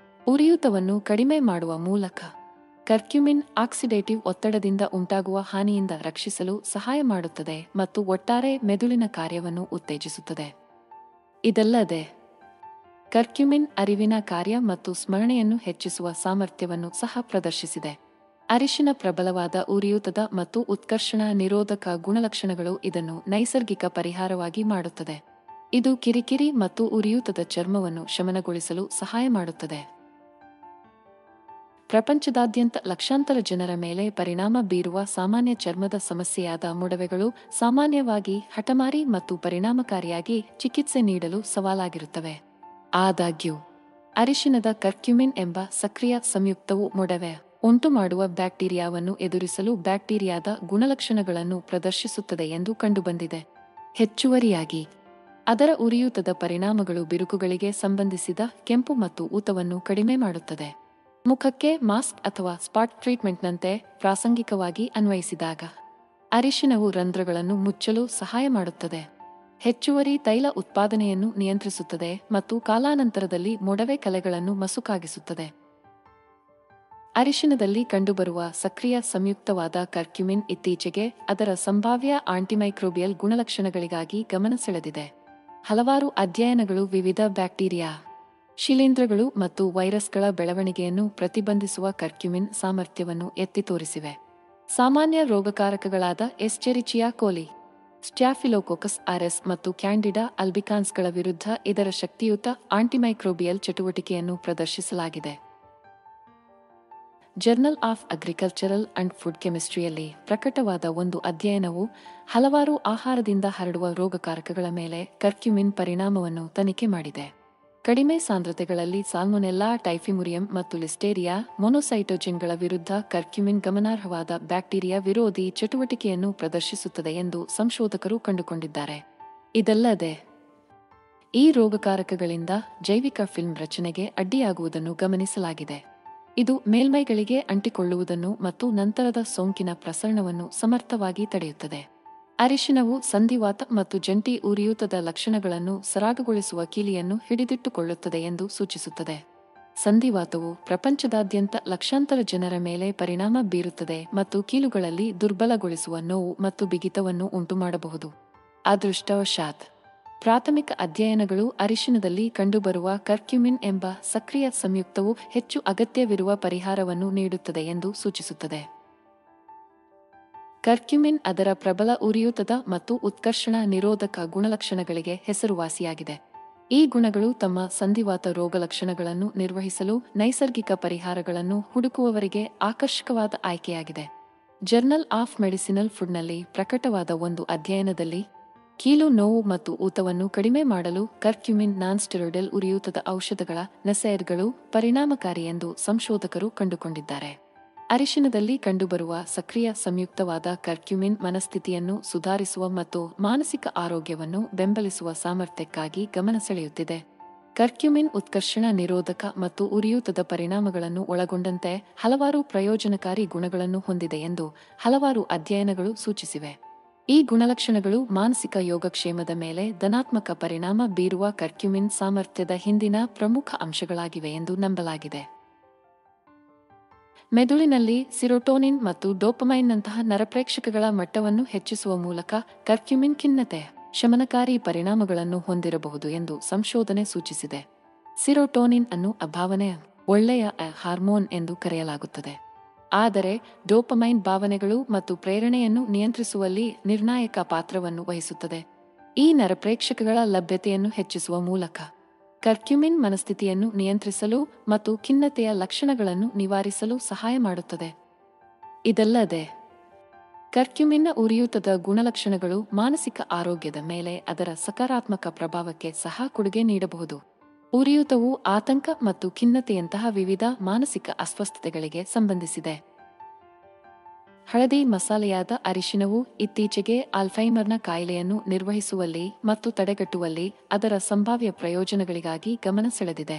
ಉರಿಯೂತವನ್ನು ಕಡಿಮೆ ಮಾಡುವ ಮೂಲಕ ಕರ್ಕ್ಯುಮಿನ್ ಆಕ್ಸಿಡೇಟಿವ್ ಒತ್ತಡದಿಂದ ಉಂಟಾಗುವ ಹಾನಿಯಿಂದ ರಕ್ಷಿಸಲು ಸಹಾಯ ಮಾಡುತ್ತದೆ ಮತ್ತು ಒಟ್ಟಾರೆ ಮೆದುಳಿನ ಕಾರ್ಯವನ್ನು ಉತ್ತೇಜಿಸುತ್ತದೆ. ಇದಲ್ಲದೆ ಕರ್ಕ್ಯುಮಿನ್ ಅರಿವಿನ ಕಾರ್ಯ ಮತ್ತು ಸ್ಮರಣೆಯನ್ನು ಹೆಚ್ಚಿಸುವ ಸಾಮರ್ಥ್ಯವನ್ನು ಸಹ ಪ್ರದರ್ಶಿಸಿದೆ. ಅರಿಶಿನ ಪ್ರಬಲವಾದ ಉರಿಯೂತದ ಮತ್ತು ಉತ್ಕರ್ಷಣ ನಿರೋಧಕ ಗುಣಲಕ್ಷಣಗಳು ಇದನ್ನು ನೈಸರ್ಗಿಕ ಪರಿಹಾರವಾಗಿ ಮಾಡುತ್ತದೆ. ಇದು ಕಿರಿಕಿರಿ ಮತ್ತು ಉರಿಯೂತದ ಚರ್ಮವನ್ನು ಶಮನಗೊಳಿಸಲು ಸಹಾಯ ಮಾಡುತ್ತದೆ. ಪ್ರಪಂಚದಾದ್ಯಂತ ಲಕ್ಷಾಂತರ ಜನರ ಮೇಲೆ ಪರಿಣಾಮ ಬೀರುವ ಸಾಮಾನ್ಯ ಚರ್ಮದ ಸಮಸ್ಯೆಯಾದ ಮೊಡವೆಗಳು ಸಾಮಾನ್ಯವಾಗಿ ಹಠಮಾರಿ ಮತ್ತು ಪರಿಣಾಮಕಾರಿಯಾಗಿ ಚಿಕಿತ್ಸೆ ನೀಡಲು ಸವಾಲಾಗಿರುತ್ತವೆ. ಆದಾಗ್ಯೂ ಅರಿಶಿನದ ಕರ್ಕ್ಯುಮಿನ್ ಎಂಬ ಸಕ್ರಿಯ ಸಂಯುಕ್ತವು ಮೊಡವೆ ಉಂಟುಮಾಡುವ ಬ್ಯಾಕ್ಟೀರಿಯಾವನ್ನು ಎದುರಿಸಲು ಬ್ಯಾಕ್ಟೀರಿಯಾದ ಗುಣಲಕ್ಷಣಗಳನ್ನು ಪ್ರದರ್ಶಿಸುತ್ತದೆ ಎಂದು ಕಂಡುಬಂದಿದೆ. ಹೆಚ್ಚುವರಿಯಾಗಿ ಅದರ ಉರಿಯೂತದ ಪರಿಣಾಮಗಳು ಬಿರುಕುಗಳಿಗೆ ಸಂಬಂಧಿಸಿದ ಕೆಂಪು ಮತ್ತು ಊತವನ್ನು ಕಡಿಮೆ ಮಾಡುತ್ತದೆ. ಮುಖಕ್ಕೆ ಮಾಸ್ಕ್ ಅಥವಾ ಸ್ಪಾಟ್ ಟ್ರೀಟ್ಮೆಂಟ್ನಂತೆ ಪ್ರಾಸಂಗಿಕವಾಗಿ ಅನ್ವಯಿಸಿದಾಗ ಅರಿಶಿನವು ರಂಧ್ರಗಳನ್ನು ಮುಚ್ಚಲು ಸಹಾಯ ಮಾಡುತ್ತದೆ, ಹೆಚ್ಚುವರಿ ತೈಲ ಉತ್ಪಾದನೆಯನ್ನು ನಿಯಂತ್ರಿಸುತ್ತದೆ ಮತ್ತು ಕಾಲಾನಂತರದಲ್ಲಿ ಮೊಡವೆ ಕಲೆಗಳನ್ನು ಮಸುಕಾಗಿಸುತ್ತದೆ. ಅರಿಶಿನದಲ್ಲಿ ಕಂಡುಬರುವ ಸಕ್ರಿಯ ಸಂಯುಕ್ತವಾದ ಕರ್ಕ್ಯುಮಿನ್ ಇತ್ತೀಚೆಗೆ ಅದರ ಸಂಭಾವ್ಯ ಆಂಟಿಮೈಕ್ರೋಬಿಯಲ್ ಗುಣಲಕ್ಷಣಗಳಿಗಾಗಿ ಗಮನ ಸೆಳೆದಿದೆ. ಹಲವಾರು ಅಧ್ಯಯನಗಳು ವಿವಿಧ ಬ್ಯಾಕ್ಟೀರಿಯಾ, ಶಿಲೀಂಧ್ರಗಳು ಮತ್ತು ವೈರಸ್ಗಳ ಬೆಳವಣಿಗೆಯನ್ನು ಪ್ರತಿಬಂಧಿಸುವ ಕರ್ಕ್ಯುಮಿನ್ ಸಾಮರ್ಥ್ಯವನ್ನು ಎತ್ತಿ ತೋರಿಸಿವೆ. ಸಾಮಾನ್ಯ ರೋಗಕಾರಕಗಳಾದ ಎಸ್ಚೆರಿಚಿಯಾ ಕೋಲಿ, ಸ್ಟ್ಯಾಫಿಲೋಕೋಕಸ್ ಆರೆಸ್ ಮತ್ತು ಕ್ಯಾಂಡಿಡಾ ಅಲ್ಬಿಕಾನ್ಸ್ಗಳ ವಿರುದ್ಧ ಇದರ ಶಕ್ತಿಯುತ ಆಂಟಿಮೈಕ್ರೋಬಿಯಲ್ ಚಟುವಟಿಕೆಯನ್ನು ಪ್ರದರ್ಶಿಸಲಾಗಿದೆ. Journal of agricultural and food ಕೆಮಿಸ್ಟ್ರಿಯಲ್ಲಿ ಪ್ರಕಟವಾದ ಒಂದು ಅಧ್ಯಯನವು ಹಲವಾರು ಆಹಾರದಿಂದ ಹರಡುವ ರೋಗಕಾರಕಗಳ ಮೇಲೆ ಕರ್ಕ್ಯುಮಿನ್ ಪರಿಣಾಮವನ್ನು ತನಿಖೆ ಮಾಡಿದೆ. ಕಡಿಮೆ ಸಾಂದ್ರತೆಗಳಲ್ಲಿ ಸಾಲ್ಮೊನೆಲ್ಲಾ ಟೈಫಿಮುರಿಯಂ ಮತ್ತು ಲಿಸ್ಟೇರಿಯಾ ಮೊನೊಸೈಟೋಜೆನ್ಗಳ ವಿರುದ್ಧ ಕರ್ಕ್ಯುಮಿನ್ ಗಮನಾರ್ಹವಾದ ಬ್ಯಾಕ್ಟೀರಿಯಾ ವಿರೋಧಿ ಚಟುವಟಿಕೆಯನ್ನು ಪ್ರದರ್ಶಿಸುತ್ತದೆ ಎಂದು ಸಂಶೋಧಕರು ಕಂಡುಕೊಂಡಿದ್ದಾರೆ. ಇದಲ್ಲದೆ ಈ ರೋಗಕಾರಕಗಳಿಂದ ಜೈವಿಕ ಫಿಲ್ಮ್ ರಚನೆಗೆ ಅಡ್ಡಿಯಾಗುವುದನ್ನು ಗಮನಿಸಲಾಗಿದೆ. ಇದು ಮೇಲ್ಮೈಗಳಿಗೆ ಅಂಟಿಕೊಳ್ಳುವುದನ್ನು ಮತ್ತು ನಂತರದ ಸೋಂಕಿನ ಪ್ರಸರಣವನ್ನು ಸಮರ್ಥವಾಗಿ ತಡೆಯುತ್ತದೆ. ಅರಿಶಿನವು ಸಂಧಿವಾತ ಮತ್ತು ಜಂಟಿ ಉರಿಯೂತದ ಲಕ್ಷಣಗಳನ್ನು ಸರಾಗಗೊಳಿಸುವ ಕೀಲಿಯನ್ನು ಹಿಡಿದಿಟ್ಟುಕೊಳ್ಳುತ್ತದೆ ಎಂದು ಸೂಚಿಸುತ್ತದೆ. ಸಂಧಿವಾತವು ಪ್ರಪಂಚದಾದ್ಯಂತ ಲಕ್ಷಾಂತರ ಜನರ ಮೇಲೆ ಪರಿಣಾಮ ಬೀರುತ್ತದೆ ಮತ್ತು ಕೀಲುಗಳಲ್ಲಿ ದುರ್ಬಲಗೊಳಿಸುವ ನೋವು ಮತ್ತು ಬಿಗಿತವನ್ನು ಉಂಟುಮಾಡಬಹುದು. ಅದೃಷ್ಟವಶಾತ್ ಪ್ರಾಥಮಿಕ ಅಧ್ಯಯನಗಳು ಅರಿಶಿನದಲ್ಲಿ ಕಂಡುಬರುವ ಕರ್ಕ್ಯುಮಿನ್ ಎಂಬ ಸಕ್ರಿಯ ಸಂಯುಕ್ತವು ಹೆಚ್ಚು ಅಗತ್ಯವಿರುವ ಪರಿಹಾರವನ್ನು ನೀಡುತ್ತದೆ ಎಂದು ಸೂಚಿಸುತ್ತದೆ. ಕರ್ಕ್ಯುಮಿನ್ ಅದರ ಪ್ರಬಲ ಉರಿಯೂತದ ಮತ್ತು ಉತ್ಕರ್ಷಣ ನಿರೋಧಕ ಗುಣಲಕ್ಷಣಗಳಿಗೆ ಹೆಸರುವಾಸಿಯಾಗಿದೆ. ಈ ಗುಣಗಳು ತಮ್ಮ ಸಂಧಿವಾತ ರೋಗಲಕ್ಷಣಗಳನ್ನು ನಿರ್ವಹಿಸಲು ನೈಸರ್ಗಿಕ ಪರಿಹಾರಗಳನ್ನು ಹುಡುಕುವವರಿಗೆ ಆಕರ್ಷಕವಾದ ಆಯ್ಕೆಯಾಗಿದೆ. ಜರ್ನಲ್ ಆಫ್ ಮೆಡಿಸಿನಲ್ ಫುಡ್ನಲ್ಲಿ ಪ್ರಕಟವಾದ ಒಂದು ಅಧ್ಯಯನದಲ್ಲಿ ಕೀಲು ನೋವು ಮತ್ತು ಊತವನ್ನು ಕಡಿಮೆ ಮಾಡಲು ಕರ್ಕ್ಯುಮಿನ್ ನಾನ್ಸ್ಟೆರಾಯ್ಡಲ್ ಉರಿಯೂತದ ಔಷಧಗಳ ನಸೈಡ್ಗಳು ಪರಿಣಾಮಕಾರಿ ಎಂದು ಸಂಶೋಧಕರು ಕಂಡುಕೊಂಡಿದ್ದಾರೆ. ಅರಿಶಿನದಲ್ಲಿ ಕಂಡುಬರುವ ಸಕ್ರಿಯ ಸಂಯುಕ್ತವಾದ ಕರ್ಕ್ಯುಮಿನ್ ಮನಸ್ಥಿತಿಯನ್ನು ಸುಧಾರಿಸುವ ಮತ್ತು ಮಾನಸಿಕ ಆರೋಗ್ಯವನ್ನು ಬೆಂಬಲಿಸುವ ಸಾಮರ್ಥ್ಯಕ್ಕಾಗಿ ಗಮನ ಸೆಳೆಯುತ್ತಿದೆ. ಕರ್ಕ್ಯುಮಿನ್ ಉತ್ಕರ್ಷಣ ನಿರೋಧಕ ಮತ್ತು ಉರಿಯೂತದ ಪರಿಣಾಮಗಳನ್ನು ಒಳಗೊಂಡಂತೆ ಹಲವಾರು ಪ್ರಯೋಜನಕಾರಿ ಗುಣಗಳನ್ನು ಹೊಂದಿದೆ ಎಂದು ಹಲವಾರು ಅಧ್ಯಯನಗಳು ಸೂಚಿಸಿವೆ. ಈ ಗುಣಲಕ್ಷಣಗಳು ಮಾನಸಿಕ ಯೋಗಕ್ಷೇಮದ ಮೇಲೆ ಧನಾತ್ಮಕ ಪರಿಣಾಮ ಬೀರುವ ಕರ್ಕ್ಯುಮಿನ್ ಸಾಮರ್ಥ್ಯದ ಹಿಂದಿನ ಪ್ರಮುಖ ಅಂಶಗಳಾಗಿವೆ ಎಂದು ನಂಬಲಾಗಿದೆ. ಮೆದುಳಿನಲ್ಲಿ ಸಿರೋಟೋನಿನ್ ಮತ್ತು ಡೋಪಮೈನ್ನಂತಹ ನರಪ್ರೇಕ್ಷಕಗಳ ಮಟ್ಟವನ್ನು ಹೆಚ್ಚಿಸುವ ಮೂಲಕ ಕರ್ಕ್ಯುಮಿನ್ ಖಿನ್ನತೆ ಶಮನಕಾರಿ ಪರಿಣಾಮಗಳನ್ನು ಹೊಂದಿರಬಹುದು ಎಂದು ಸಂಶೋಧನೆ ಸೂಚಿಸಿದೆ. ಸಿರೋಟೋನಿನ್ ಅನ್ನು ಭಾವನೆಯ ಒಳ್ಳೆಯ ಹಾರ್ಮೋನ್ ಎಂದು ಕರೆಯಲಾಗುತ್ತದೆ, ಆದರೆ ಡೋಪಮೈನ್ ಭಾವನೆಗಳು ಮತ್ತು ಪ್ರೇರಣೆಯನ್ನು ನಿಯಂತ್ರಿಸುವಲ್ಲಿ ನಿರ್ಣಾಯಕ ಪಾತ್ರವನ್ನು ವಹಿಸುತ್ತದೆ. ಈ ನರಪ್ರೇಕ್ಷಕಗಳ ಲಭ್ಯತೆಯನ್ನು ಹೆಚ್ಚಿಸುವ ಮೂಲಕ ಕರ್ಕ್ಯುಮಿನ್ ಮನಸ್ಥಿತಿಯನ್ನು ನಿಯಂತ್ರಿಸಲು ಮತ್ತು ಖಿನ್ನತೆಯ ಲಕ್ಷಣಗಳನ್ನು ನಿವಾರಿಸಲು ಸಹಾಯ ಮಾಡುತ್ತದೆ. ಇದಲ್ಲದೆ ಕರ್ಕ್ಯುಮಿನ್ನ ಉರಿಯೂತದ ಗುಣಲಕ್ಷಣಗಳು ಮಾನಸಿಕ ಆರೋಗ್ಯದ ಮೇಲೆ ಅದರ ಸಕಾರಾತ್ಮಕ ಪ್ರಭಾವಕ್ಕೆ ಸಹ ಕೊಡುಗೆ ನೀಡಬಹುದು. ಉರಿಯೂತವು ಆತಂಕ ಮತ್ತು ಖಿನ್ನತೆಯಂತಹ ವಿವಿಧ ಮಾನಸಿಕ ಅಸ್ವಸ್ಥತೆಗಳಿಗೆ ಸಂಬಂಧಿಸಿದೆ. ಹಳದಿ ಮಸಾಲೆಯಾದ ಅರಿಶಿನವು ಇತ್ತೀಚೆಗೆ ಆಲ್ಝೈಮರ್ನ ಕಾಯಿಲೆಯನ್ನು ನಿರ್ವಹಿಸುವಲ್ಲಿ ಮತ್ತು ತಡೆಗಟ್ಟುವಲ್ಲಿ ಅದರ ಸಂಭಾವ್ಯ ಪ್ರಯೋಜನಗಳಿಗಾಗಿ ಗಮನ ಸೆಳೆದಿದೆ.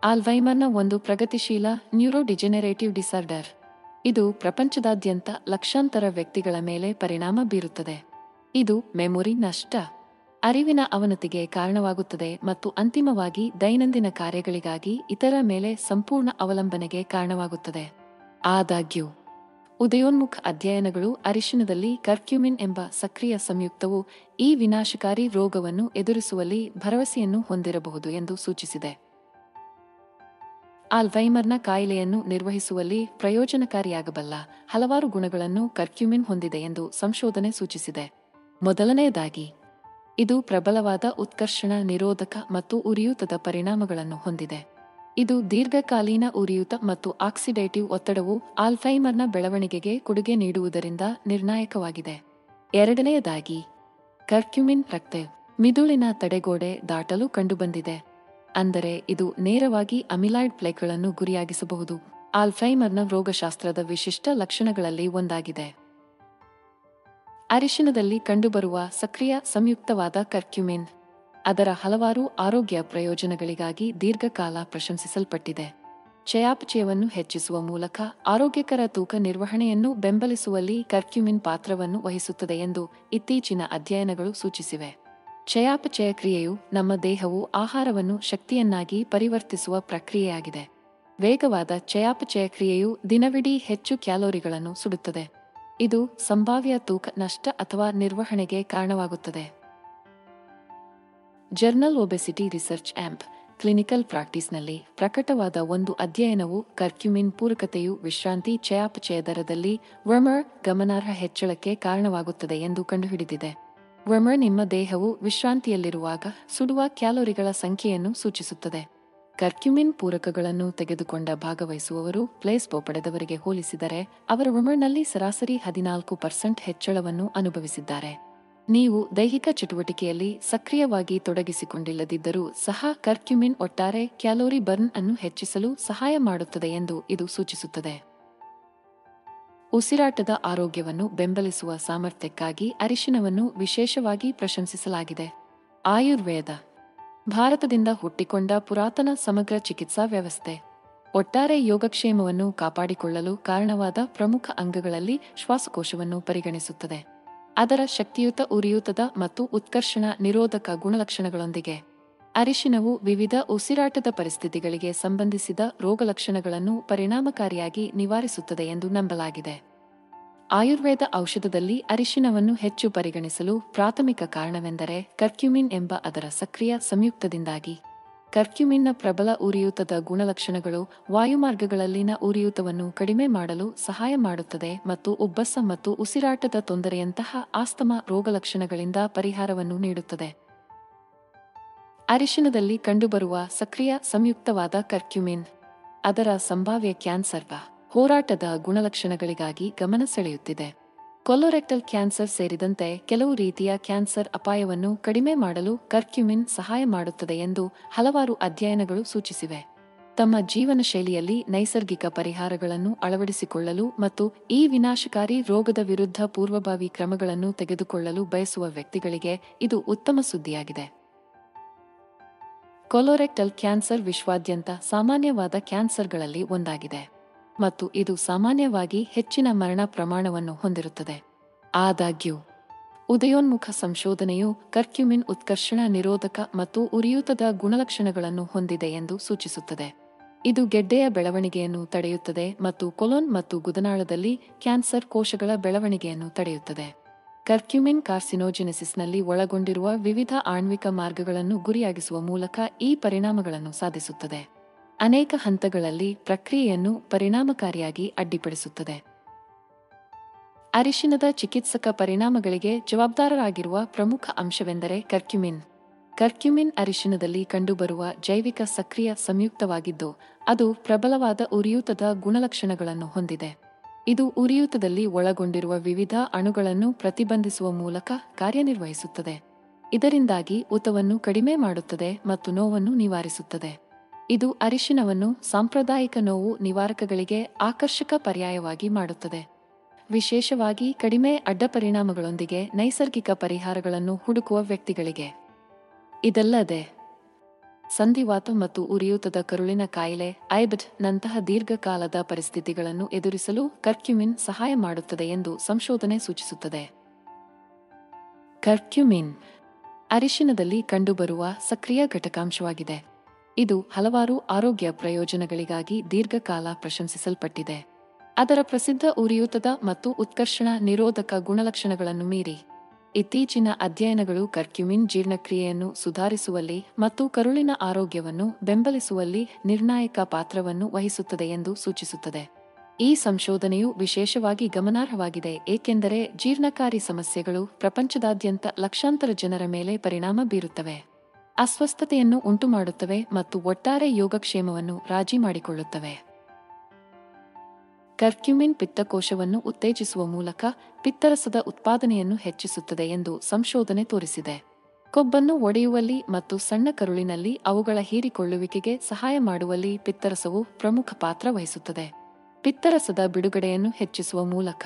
ಆಲ್ಝೈಮರ್ನ ಒಂದು ಪ್ರಗತಿಶೀಲ ನ್ಯೂರೋಡಿಜೆನರೇಟಿವ್ ಡಿಸಾರ್ಡರ್. ಇದು ಪ್ರಪಂಚದಾದ್ಯಂತ ಲಕ್ಷಾಂತರ ವ್ಯಕ್ತಿಗಳ ಮೇಲೆ ಪರಿಣಾಮ ಬೀರುತ್ತದೆ. ಇದು ಮೆಮೊರಿ ನಷ್ಟ, ಅರಿವಿನ ಅವನತಿಗೆ ಕಾರಣವಾಗುತ್ತದೆ ಮತ್ತು ಅಂತಿಮವಾಗಿ ದೈನಂದಿನ ಕಾರ್ಯಗಳಿಗಾಗಿ ಇತರ ಮೇಲೆ ಸಂಪೂರ್ಣ ಅವಲಂಬನೆಗೆ ಕಾರಣವಾಗುತ್ತದೆ. ಆದಾಗ್ಯೂ ಉದಯೋನ್ಮುಖ ಅಧ್ಯಯನಗಳು ಅರಿಶಿನದಲ್ಲಿ ಕರ್ಕ್ಯುಮಿನ್ ಎಂಬ ಸಕ್ರಿಯ ಸಂಯುಕ್ತವು ಈ ವಿನಾಶಕಾರಿ ರೋಗವನ್ನು ಎದುರಿಸುವಲ್ಲಿ ಭರವಸೆಯನ್ನು ಹೊಂದಿರಬಹುದು ಎಂದು ಸೂಚಿಸಿದೆ. ಆಲ್ಝೈಮರ್ನ ಕಾಯಿಲೆಯನ್ನು ನಿರ್ವಹಿಸುವಲ್ಲಿ ಪ್ರಯೋಜನಕಾರಿಯಾಗಬಲ್ಲ ಹಲವಾರು ಗುಣಗಳನ್ನು ಕರ್ಕ್ಯುಮಿನ್ ಹೊಂದಿದೆ ಎಂದು ಸಂಶೋಧನೆ ಸೂಚಿಸಿದೆ. ಮೊದಲನೆಯದಾಗಿ, ಇದು ಪ್ರಬಲವಾದ ಉತ್ಕರ್ಷಣ ನಿರೋಧಕ ಮತ್ತು ಉರಿಯೂತದ ಪರಿಣಾಮಗಳನ್ನು ಹೊಂದಿದೆ. ಇದು ದೀರ್ಘಕಾಲೀನ ಉರಿಯೂತ ಮತ್ತು ಆಕ್ಸಿಡೇಟಿವ್ ಒತ್ತಡವು ಆಲ್ಝೈಮರ್ನ ಬೆಳವಣಿಗೆಗೆ ಕೊಡುಗೆ ನೀಡುವುದರಿಂದ ನಿರ್ಣಾಯಕವಾಗಿದೆ. ಎರಡನೆಯದಾಗಿ, ಕರ್ಕ್ಯುಮಿನ್ ರಕ್ತ ಮಿದುಳಿನ ತಡೆಗೋಡೆ ದಾಟಲು ಕಂಡುಬಂದಿದೆ. ಅಂದರೆ ಇದು ನೇರವಾಗಿ ಅಮಿಲಾಯ್ಡ್ ಪ್ಲೇಕ್ಗಳನ್ನು ಗುರಿಯಾಗಿಸಬಹುದು. ಆಲ್ಝೈಮರ್ನ ರೋಗಶಾಸ್ತ್ರದ ವಿಶಿಷ್ಟ ಲಕ್ಷಣಗಳಲ್ಲಿ ಒಂದಾಗಿದೆ. ಅರಿಶಿನದಲ್ಲಿ ಕಂಡುಬರುವ ಸಕ್ರಿಯ ಸಂಯುಕ್ತವಾದ ಕರ್ಕ್ಯುಮಿನ್ ಅದರ ಹಲವಾರು ಆರೋಗ್ಯ ಪ್ರಯೋಜನಗಳಿಗಾಗಿ ದೀರ್ಘಕಾಲ ಪ್ರಶಂಸಿಸಲ್ಪಟ್ಟಿದೆ. ಚಯಾಪಚಯವನ್ನು ಹೆಚ್ಚಿಸುವ ಮೂಲಕ ಆರೋಗ್ಯಕರ ತೂಕ ನಿರ್ವಹಣೆಯನ್ನು ಬೆಂಬಲಿಸುವಲ್ಲಿ ಕರ್ಕ್ಯುಮಿನ್ ಪಾತ್ರವನ್ನು ವಹಿಸುತ್ತದೆ ಎಂದು ಇತ್ತೀಚಿನ ಅಧ್ಯಯನಗಳು ಸೂಚಿಸಿವೆ. ಚಯಾಪಚಯ ಕ್ರಿಯೆಯು ನಮ್ಮ ದೇಹವು ಆಹಾರವನ್ನು ಶಕ್ತಿಯನ್ನಾಗಿ ಪರಿವರ್ತಿಸುವ ಪ್ರಕ್ರಿಯೆಯಾಗಿದೆ. ವೇಗವಾದ ಚಯಾಪಚಯ ಕ್ರಿಯೆಯು ದಿನವಿಡೀ ಹೆಚ್ಚು ಕ್ಯಾಲೋರಿಗಳನ್ನು ಸುಡುತ್ತದೆ. ಇದು ಸಂಭಾವ್ಯ ತೂಕ ನಷ್ಟ ಅಥವಾ ನಿರ್ವಹಣೆಗೆ ಕಾರಣವಾಗುತ್ತದೆ. Journal obesity research and clinical ಪ್ರಾಕ್ಟೀಸ್ನಲ್ಲಿ ಪ್ರಕಟವಾದ ಒಂದು ಅಧ್ಯಯನವು ಕರ್ಕ್ಯುಮಿನ್ ಪೂರಕತೆಯು ವಿಶ್ರಾಂತಿ ಚಯಾಪಚಯ ದರದಲ್ಲಿ ವರ್ಮರ್ ಗಮನಾರ್ಹ ಹೆಚ್ಚಳಕ್ಕೆ ಕಾರಣವಾಗುತ್ತದೆ ಎಂದು ಕಂಡುಹಿಡಿದಿದೆ. ವರ್ಮರ್ ನಿಮ್ಮ ದೇಹವು ವಿಶ್ರಾಂತಿಯಲ್ಲಿರುವಾಗ ಸುಡುವ ಕ್ಯಾಲೋರಿಗಳ ಸಂಖ್ಯೆಯನ್ನು ಸೂಚಿಸುತ್ತದೆ. ಕರ್ಕ್ಯುಮಿನ್ ಪೂರಕಗಳನ್ನು ತೆಗೆದುಕೊಂಡ ಭಾಗವಹಿಸುವವರು ಪ್ಲೇಸ್ಬೋ ಪಡೆದವರಿಗೆ ಹೋಲಿಸಿದರೆ ಅವರ ವರ್ಮರ್ನಲ್ಲಿ ಸರಾಸರಿ 14% ಹೆಚ್ಚಳವನ್ನು ಅನುಭವಿಸಿದ್ದಾರೆ. ನೀವು ದೈಹಿಕ ಚಟುವಟಿಕೆಯಲ್ಲಿ ಸಕ್ರಿಯವಾಗಿ ತೊಡಗಿಸಿಕೊಂಡಿಲ್ಲದಿದ್ದರೂ ಸಹ ಕರ್ಕ್ಯುಮಿನ್ ಒಟ್ಟಾರೆ ಕ್ಯಾಲೋರಿ ಬರ್ನ್ ಅನ್ನು ಹೆಚ್ಚಿಸಲು ಸಹಾಯ ಮಾಡುತ್ತದೆ ಎಂದು ಇದು ಸೂಚಿಸುತ್ತದೆ. ಉಸಿರಾಟದ ಆರೋಗ್ಯವನ್ನು ಬೆಂಬಲಿಸುವ ಸಾಮರ್ಥ್ಯಕ್ಕಾಗಿ ಅರಿಶಿನವನ್ನು ವಿಶೇಷವಾಗಿ ಪ್ರಶಂಸಿಸಲಾಗಿದೆ. ಆಯುರ್ವೇದ ಭಾರತದಿಂದ ಹುಟ್ಟಿಕೊಂಡ ಪುರಾತನ ಸಮಗ್ರ ಚಿಕಿತ್ಸಾ ವ್ಯವಸ್ಥೆ. ಒಟ್ಟಾರೆ ಯೋಗಕ್ಷೇಮವನ್ನು ಕಾಪಾಡಿಕೊಳ್ಳಲು ಕಾರಣವಾದ ಪ್ರಮುಖ ಅಂಗಗಳಲ್ಲಿ ಶ್ವಾಸಕೋಶವನ್ನು ಪರಿಗಣಿಸುತ್ತದೆ. ಅದರ ಶಕ್ತಿಯುತ ಉರಿಯೂತದ ಮತ್ತು ಉತ್ಕರ್ಷಣ ನಿರೋಧಕ ಗುಣಲಕ್ಷಣಗಳೊಂದಿಗೆ ಅರಿಶಿನವು ವಿವಿಧ ಉಸಿರಾಟದ ಪರಿಸ್ಥಿತಿಗಳಿಗೆ ಸಂಬಂಧಿಸಿದ ರೋಗಲಕ್ಷಣಗಳನ್ನು ಪರಿಣಾಮಕಾರಿಯಾಗಿ ನಿವಾರಿಸುತ್ತದೆ ಎಂದು ನಂಬಲಾಗಿದೆ. ಆಯುರ್ವೇದ ಔಷಧದಲ್ಲಿ ಅರಿಶಿನವನ್ನು ಹೆಚ್ಚು ಪರಿಗಣಿಸಲು ಪ್ರಾಥಮಿಕ ಕಾರಣವೆಂದರೆ ಕರ್ಕ್ಯುಮಿನ್ ಎಂಬ ಅದರ ಸಕ್ರಿಯ ಸಂಯುಕ್ತದಿಂದಾಗಿ. ಕರ್ಕ್ಯುಮಿನ್ನ ಪ್ರಬಲ ಉರಿಯೂತದ ಗುಣಲಕ್ಷಣಗಳು ವಾಯುಮಾರ್ಗಗಳಲ್ಲಿನ ಉರಿಯೂತವನ್ನು ಕಡಿಮೆ ಮಾಡಲು ಸಹಾಯ ಮಾಡುತ್ತದೆ ಮತ್ತು ಉಬ್ಬಸ ಮತ್ತು ಉಸಿರಾಟದ ತೊಂದರೆಯಂತಹ ಆಸ್ತಮಾ ರೋಗಲಕ್ಷಣಗಳಿಂದ ಪರಿಹಾರವನ್ನು ನೀಡುತ್ತದೆ. ಅರಿಶಿನದಲ್ಲಿ ಕಂಡುಬರುವ ಸಕ್ರಿಯ ಸಂಯುಕ್ತವಾದ ಕರ್ಕ್ಯುಮಿನ್ ಅದರ ಸಂಭಾವ್ಯ ಕ್ಯಾನ್ಸರ್ ಹೋರಾಟದ ಗುಣಲಕ್ಷಣಗಳಿಗಾಗಿ ಗಮನ ಸೆಳೆಯುತ್ತಿದೆ. ಕೊಲೊರೆಕ್ಟಲ್ ಕ್ಯಾನ್ಸರ್ ಸೇರಿದಂತೆ ಕೆಲವು ರೀತಿಯ ಕ್ಯಾನ್ಸರ್ ಅಪಾಯವನ್ನು ಕಡಿಮೆ ಮಾಡಲು ಕರ್ಕ್ಯುಮಿನ್ ಸಹಾಯ ಮಾಡುತ್ತದೆ ಎಂದು ಹಲವಾರು ಅಧ್ಯಯನಗಳು ಸೂಚಿಸಿವೆ. ತಮ್ಮ ಜೀವನ ಶೈಲಿಯಲ್ಲಿ ನೈಸರ್ಗಿಕ ಪರಿಹಾರಗಳನ್ನು ಅಳವಡಿಸಿಕೊಳ್ಳಲು ಮತ್ತು ಈ ವಿನಾಶಕಾರಿ ರೋಗದ ವಿರುದ್ಧ ಪೂರ್ವಭಾವಿ ಕ್ರಮಗಳನ್ನು ತೆಗೆದುಕೊಳ್ಳಲು ಬಯಸುವ ವ್ಯಕ್ತಿಗಳಿಗೆ ಇದು ಉತ್ತಮ ಸುದ್ದಿಯಾಗಿದೆ. ಕೊಲೊರೆಕ್ಟಲ್ ಕ್ಯಾನ್ಸರ್ ವಿಶ್ವಾದ್ಯಂತ ಸಾಮಾನ್ಯವಾದ ಕ್ಯಾನ್ಸರ್ಗಳಲ್ಲಿ ಒಂದಾಗಿದೆ ಮತ್ತು ಇದು ಸಾಮಾನ್ಯವಾಗಿ ಹೆಚ್ಚಿನ ಮರಣ ಪ್ರಮಾಣವನ್ನು ಹೊಂದಿರುತ್ತದೆ. ಆದಾಗ್ಯೂ ಉದಯೋನ್ಮುಖ ಸಂಶೋಧನೆಯು ಕರ್ಕ್ಯುಮಿನ್ ಉತ್ಕರ್ಷಣ ನಿರೋಧಕ ಮತ್ತು ಉರಿಯೂತದ ಗುಣಲಕ್ಷಣಗಳನ್ನು ಹೊಂದಿದೆ ಎಂದು ಸೂಚಿಸುತ್ತದೆ. ಇದು ಗೆಡ್ಡೆಯ ಬೆಳವಣಿಗೆಯನ್ನು ತಡೆಯುತ್ತದೆ ಮತ್ತು ಕೊಲೊನ್ ಮತ್ತು ಗುದನಾಳದಲ್ಲಿ ಕ್ಯಾನ್ಸರ್ ಕೋಶಗಳ ಬೆಳವಣಿಗೆಯನ್ನು ತಡೆಯುತ್ತದೆ. ಕರ್ಕ್ಯುಮಿನ್ ಕಾರ್ಸಿನೋಜೆನೆಸಿಸ್ನಲ್ಲಿ ಒಳಗೊಂಡಿರುವ ವಿವಿಧ ಆಣ್ವಿಕ ಮಾರ್ಗಗಳನ್ನು ಗುರಿಯಾಗಿಸುವ ಮೂಲಕ ಈ ಪರಿಣಾಮಗಳನ್ನು ಸಾಧಿಸುತ್ತದೆ. ಅನೇಕ ಹಂತಗಳಲ್ಲಿ ಪ್ರಕ್ರಿಯೆಯನ್ನು ಪರಿಣಾಮಕಾರಿಯಾಗಿ ಅಡ್ಡಿಪಡಿಸುತ್ತದೆ. ಅರಿಶಿನದ ಚಿಕಿತ್ಸಕ ಪರಿಣಾಮಗಳಿಗೆ ಜವಾಬ್ದಾರರಾಗಿರುವ ಪ್ರಮುಖ ಅಂಶವೆಂದರೆ ಕರ್ಕ್ಯುಮಿನ್. ಕರ್ಕ್ಯುಮಿನ್ ಅರಿಶಿನದಲ್ಲಿ ಕಂಡುಬರುವ ಜೈವಿಕ ಸಕ್ರಿಯ ಸಂಯುಕ್ತವಾಗಿದ್ದು, ಅದು ಪ್ರಬಲವಾದ ಉರಿಯೂತದ ಗುಣಲಕ್ಷಣಗಳನ್ನು ಹೊಂದಿದೆ. ಇದು ಉರಿಯೂತದಲ್ಲಿ ಒಳಗೊಂಡಿರುವ ವಿವಿಧ ಅಣುಗಳನ್ನು ಪ್ರತಿಬಂಧಿಸುವ ಮೂಲಕ ಕಾರ್ಯನಿರ್ವಹಿಸುತ್ತದೆ. ಇದರಿಂದಾಗಿ ಊತವನ್ನು ಕಡಿಮೆ ಮಾಡುತ್ತದೆ ಮತ್ತು ನೋವನ್ನು ನಿವಾರಿಸುತ್ತದೆ. ಇದು ಅರಿಶಿನವನ್ನು ಸಾಂಪ್ರದಾಯಿಕ ನೋವು ನಿವಾರಕಗಳಿಗೆ ಆಕರ್ಷಕ ಪರ್ಯಾಯವಾಗಿ ಮಾಡುತ್ತದೆ, ವಿಶೇಷವಾಗಿ ಕಡಿಮೆ ಅಡ್ಡಪರಿಣಾಮಗಳೊಂದಿಗೆ ನೈಸರ್ಗಿಕ ಪರಿಹಾರಗಳನ್ನು ಹುಡುಕುವ ವ್ಯಕ್ತಿಗಳಿಗೆ. ಇದಲ್ಲದೆ ಸಂಧಿವಾತ ಮತ್ತು ಉರಿಯೂತದ ಕರುಳಿನ ಕಾಯಿಲೆ ಐಬಿಡ್ ನಂತಹ ದೀರ್ಘಕಾಲದ ಪರಿಸ್ಥಿತಿಗಳನ್ನು ಎದುರಿಸಲು ಕರ್ಕ್ಯುಮಿನ್ ಸಹಾಯ ಮಾಡುತ್ತದೆ ಎಂದು ಸಂಶೋಧನೆ ಸೂಚಿಸುತ್ತದೆ. ಕರ್ಕ್ಯುಮಿನ್ ಅರಿಶಿನದಲ್ಲಿ ಕಂಡುಬರುವ ಸಕ್ರಿಯ ಘಟಕಾಂಶವಾಗಿದೆ. ಇದು ಹಲವಾರು ಆರೋಗ್ಯ ಪ್ರಯೋಜನಗಳಿಗಾಗಿ ದೀರ್ಘಕಾಲ ಪ್ರಶಂಸಿಸಲ್ಪಟ್ಟಿದೆ. ಅದರ ಪ್ರಸಿದ್ಧ ಉರಿಯೂತದ ಮತ್ತು ಉತ್ಕರ್ಷಣ ನಿರೋಧಕ ಗುಣಲಕ್ಷಣಗಳನ್ನು ಮೀರಿ ಇತ್ತೀಚಿನ ಅಧ್ಯಯನಗಳು ಕರ್ಕ್ಯುಮಿನ್ ಜೀರ್ಣಕ್ರಿಯೆಯನ್ನು ಸುಧಾರಿಸುವಲ್ಲಿ ಮತ್ತು ಕರುಳಿನ ಆರೋಗ್ಯವನ್ನು ಬೆಂಬಲಿಸುವಲ್ಲಿ ನಿರ್ಣಾಯಕ ಪಾತ್ರವನ್ನು ವಹಿಸುತ್ತದೆ ಎಂದು ಸೂಚಿಸುತ್ತದೆ. ಈ ಸಂಶೋಧನೆಯು ವಿಶೇಷವಾಗಿ ಗಮನಾರ್ಹವಾಗಿದೆ ಏಕೆಂದರೆ ಜೀರ್ಣಕಾರಿ ಸಮಸ್ಯೆಗಳು ಪ್ರಪಂಚದಾದ್ಯಂತ ಲಕ್ಷಾಂತರ ಜನರ ಮೇಲೆ ಪರಿಣಾಮ ಬೀರುತ್ತವೆ, ಅಸ್ವಸ್ಥತೆಯನ್ನು ಉಂಟುಮಾಡುತ್ತವೆ ಮತ್ತು ಒಟ್ಟಾರೆ ಯೋಗಕ್ಷೇಮವನ್ನು ರಾಜಿ ಮಾಡಿಕೊಳ್ಳುತ್ತವೆ. ಕರ್ಕ್ಯುಮಿನ್ ಪಿತ್ತಕೋಶವನ್ನು ಉತ್ತೇಜಿಸುವ ಮೂಲಕ ಪಿತ್ತರಸದ ಉತ್ಪಾದನೆಯನ್ನು ಹೆಚ್ಚಿಸುತ್ತದೆ ಎಂದು ಸಂಶೋಧನೆ ತೋರಿಸಿದೆ. ಕೊಬ್ಬನ್ನು ಒಡೆಯುವಲ್ಲಿ ಮತ್ತು ಸಣ್ಣ ಕರುಳಿನಲ್ಲಿ ಅವುಗಳ ಹೀರಿಕೊಳ್ಳುವಿಕೆಗೆ ಸಹಾಯ ಮಾಡುವಲ್ಲಿ ಪಿತ್ತರಸವು ಪ್ರಮುಖ ಪಾತ್ರ ವಹಿಸುತ್ತದೆ. ಪಿತ್ತರಸದ ಬಿಡುಗಡೆಯನ್ನು ಹೆಚ್ಚಿಸುವ ಮೂಲಕ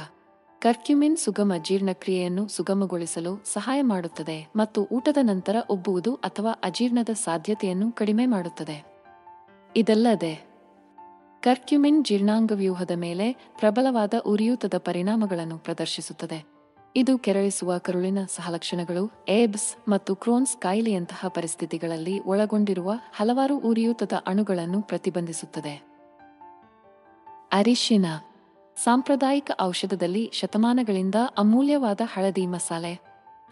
ಕರ್ಕ್ಯುಮಿನ್ ಸುಗಮ ಜೀರ್ಣಕ್ರಿಯೆಯನ್ನು ಸುಗಮಗೊಳಿಸಲು ಸಹಾಯ ಮಾಡುತ್ತದೆ ಮತ್ತು ಊಟದ ನಂತರ ಉಬ್ಬುವುದು ಅಥವಾ ಅಜೀರ್ಣದ ಸಾಧ್ಯತೆಯನ್ನು ಕಡಿಮೆ ಮಾಡುತ್ತದೆ. ಇದಲ್ಲದೆ ಕರ್ಕ್ಯುಮಿನ್ ಜೀರ್ಣಾಂಗವ್ಯೂಹದ ಮೇಲೆ ಪ್ರಬಲವಾದ ಉರಿಯೂತದ ಪರಿಣಾಮಗಳನ್ನು ಪ್ರದರ್ಶಿಸುತ್ತದೆ. ಇದು ಕೆರಳಿಸುವ ಕರುಳಿನ ಸಹಲಕ್ಷಣಗಳು, ಏಬ್ಸ್ ಮತ್ತು ಕ್ರೋನ್ಸ್ ಕಾಯಿಲೆಯಂತಹ ಪರಿಸ್ಥಿತಿಗಳಲ್ಲಿ ಒಳಗೊಂಡಿರುವ ಹಲವಾರು ಉರಿಯೂತದ ಅಣುಗಳನ್ನು ಪ್ರತಿಬಂಧಿಸುತ್ತದೆ. ಅರಿಶಿನ ಸಾಂಪ್ರದಾಯಿಕ ಔಷಧದಲ್ಲಿ ಶತಮಾನಗಳಿಂದ ಅಮೂಲ್ಯವಾದ ಹಳದಿ ಮಸಾಲೆ,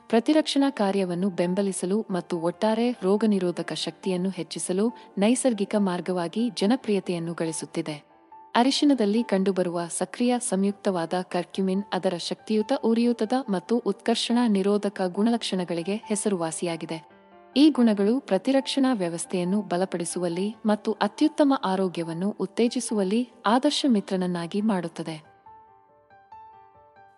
ಪ್ರತಿರಕ್ಷಣಾ ಕಾರ್ಯವನ್ನು ಬೆಂಬಲಿಸಲು ಮತ್ತು ಒಟ್ಟಾರೆ ರೋಗನಿರೋಧಕ ಶಕ್ತಿಯನ್ನು ಹೆಚ್ಚಿಸಲು ನೈಸರ್ಗಿಕ ಮಾರ್ಗವಾಗಿ ಜನಪ್ರಿಯತೆಯನ್ನು ಗಳಿಸುತ್ತಿದೆ. ಅರಿಶಿನದಲ್ಲಿ ಕಂಡುಬರುವ ಸಕ್ರಿಯ ಸಂಯುಕ್ತವಾದ ಕರ್ಕ್ಯುಮಿನ್ ಅದರ ಶಕ್ತಿಯುತ ಉರಿಯೂತದ ಮತ್ತು ಉತ್ಕರ್ಷಣ ನಿರೋಧಕ ಗುಣಲಕ್ಷಣಗಳಿಗೆ ಹೆಸರುವಾಸಿಯಾಗಿದೆ. ಈ ಗುಣಗಳು ಪ್ರತಿರಕ್ಷಣಾ ವ್ಯವಸ್ಥೆಯನ್ನು ಬಲಪಡಿಸುವಲ್ಲಿ ಮತ್ತು ಅತ್ಯುತ್ತಮ ಆರೋಗ್ಯವನ್ನು ಉತ್ತೇಜಿಸುವಲ್ಲಿ ಆದರ್ಶ ಮಿತ್ರನನ್ನಾಗಿ ಮಾಡುತ್ತದೆ.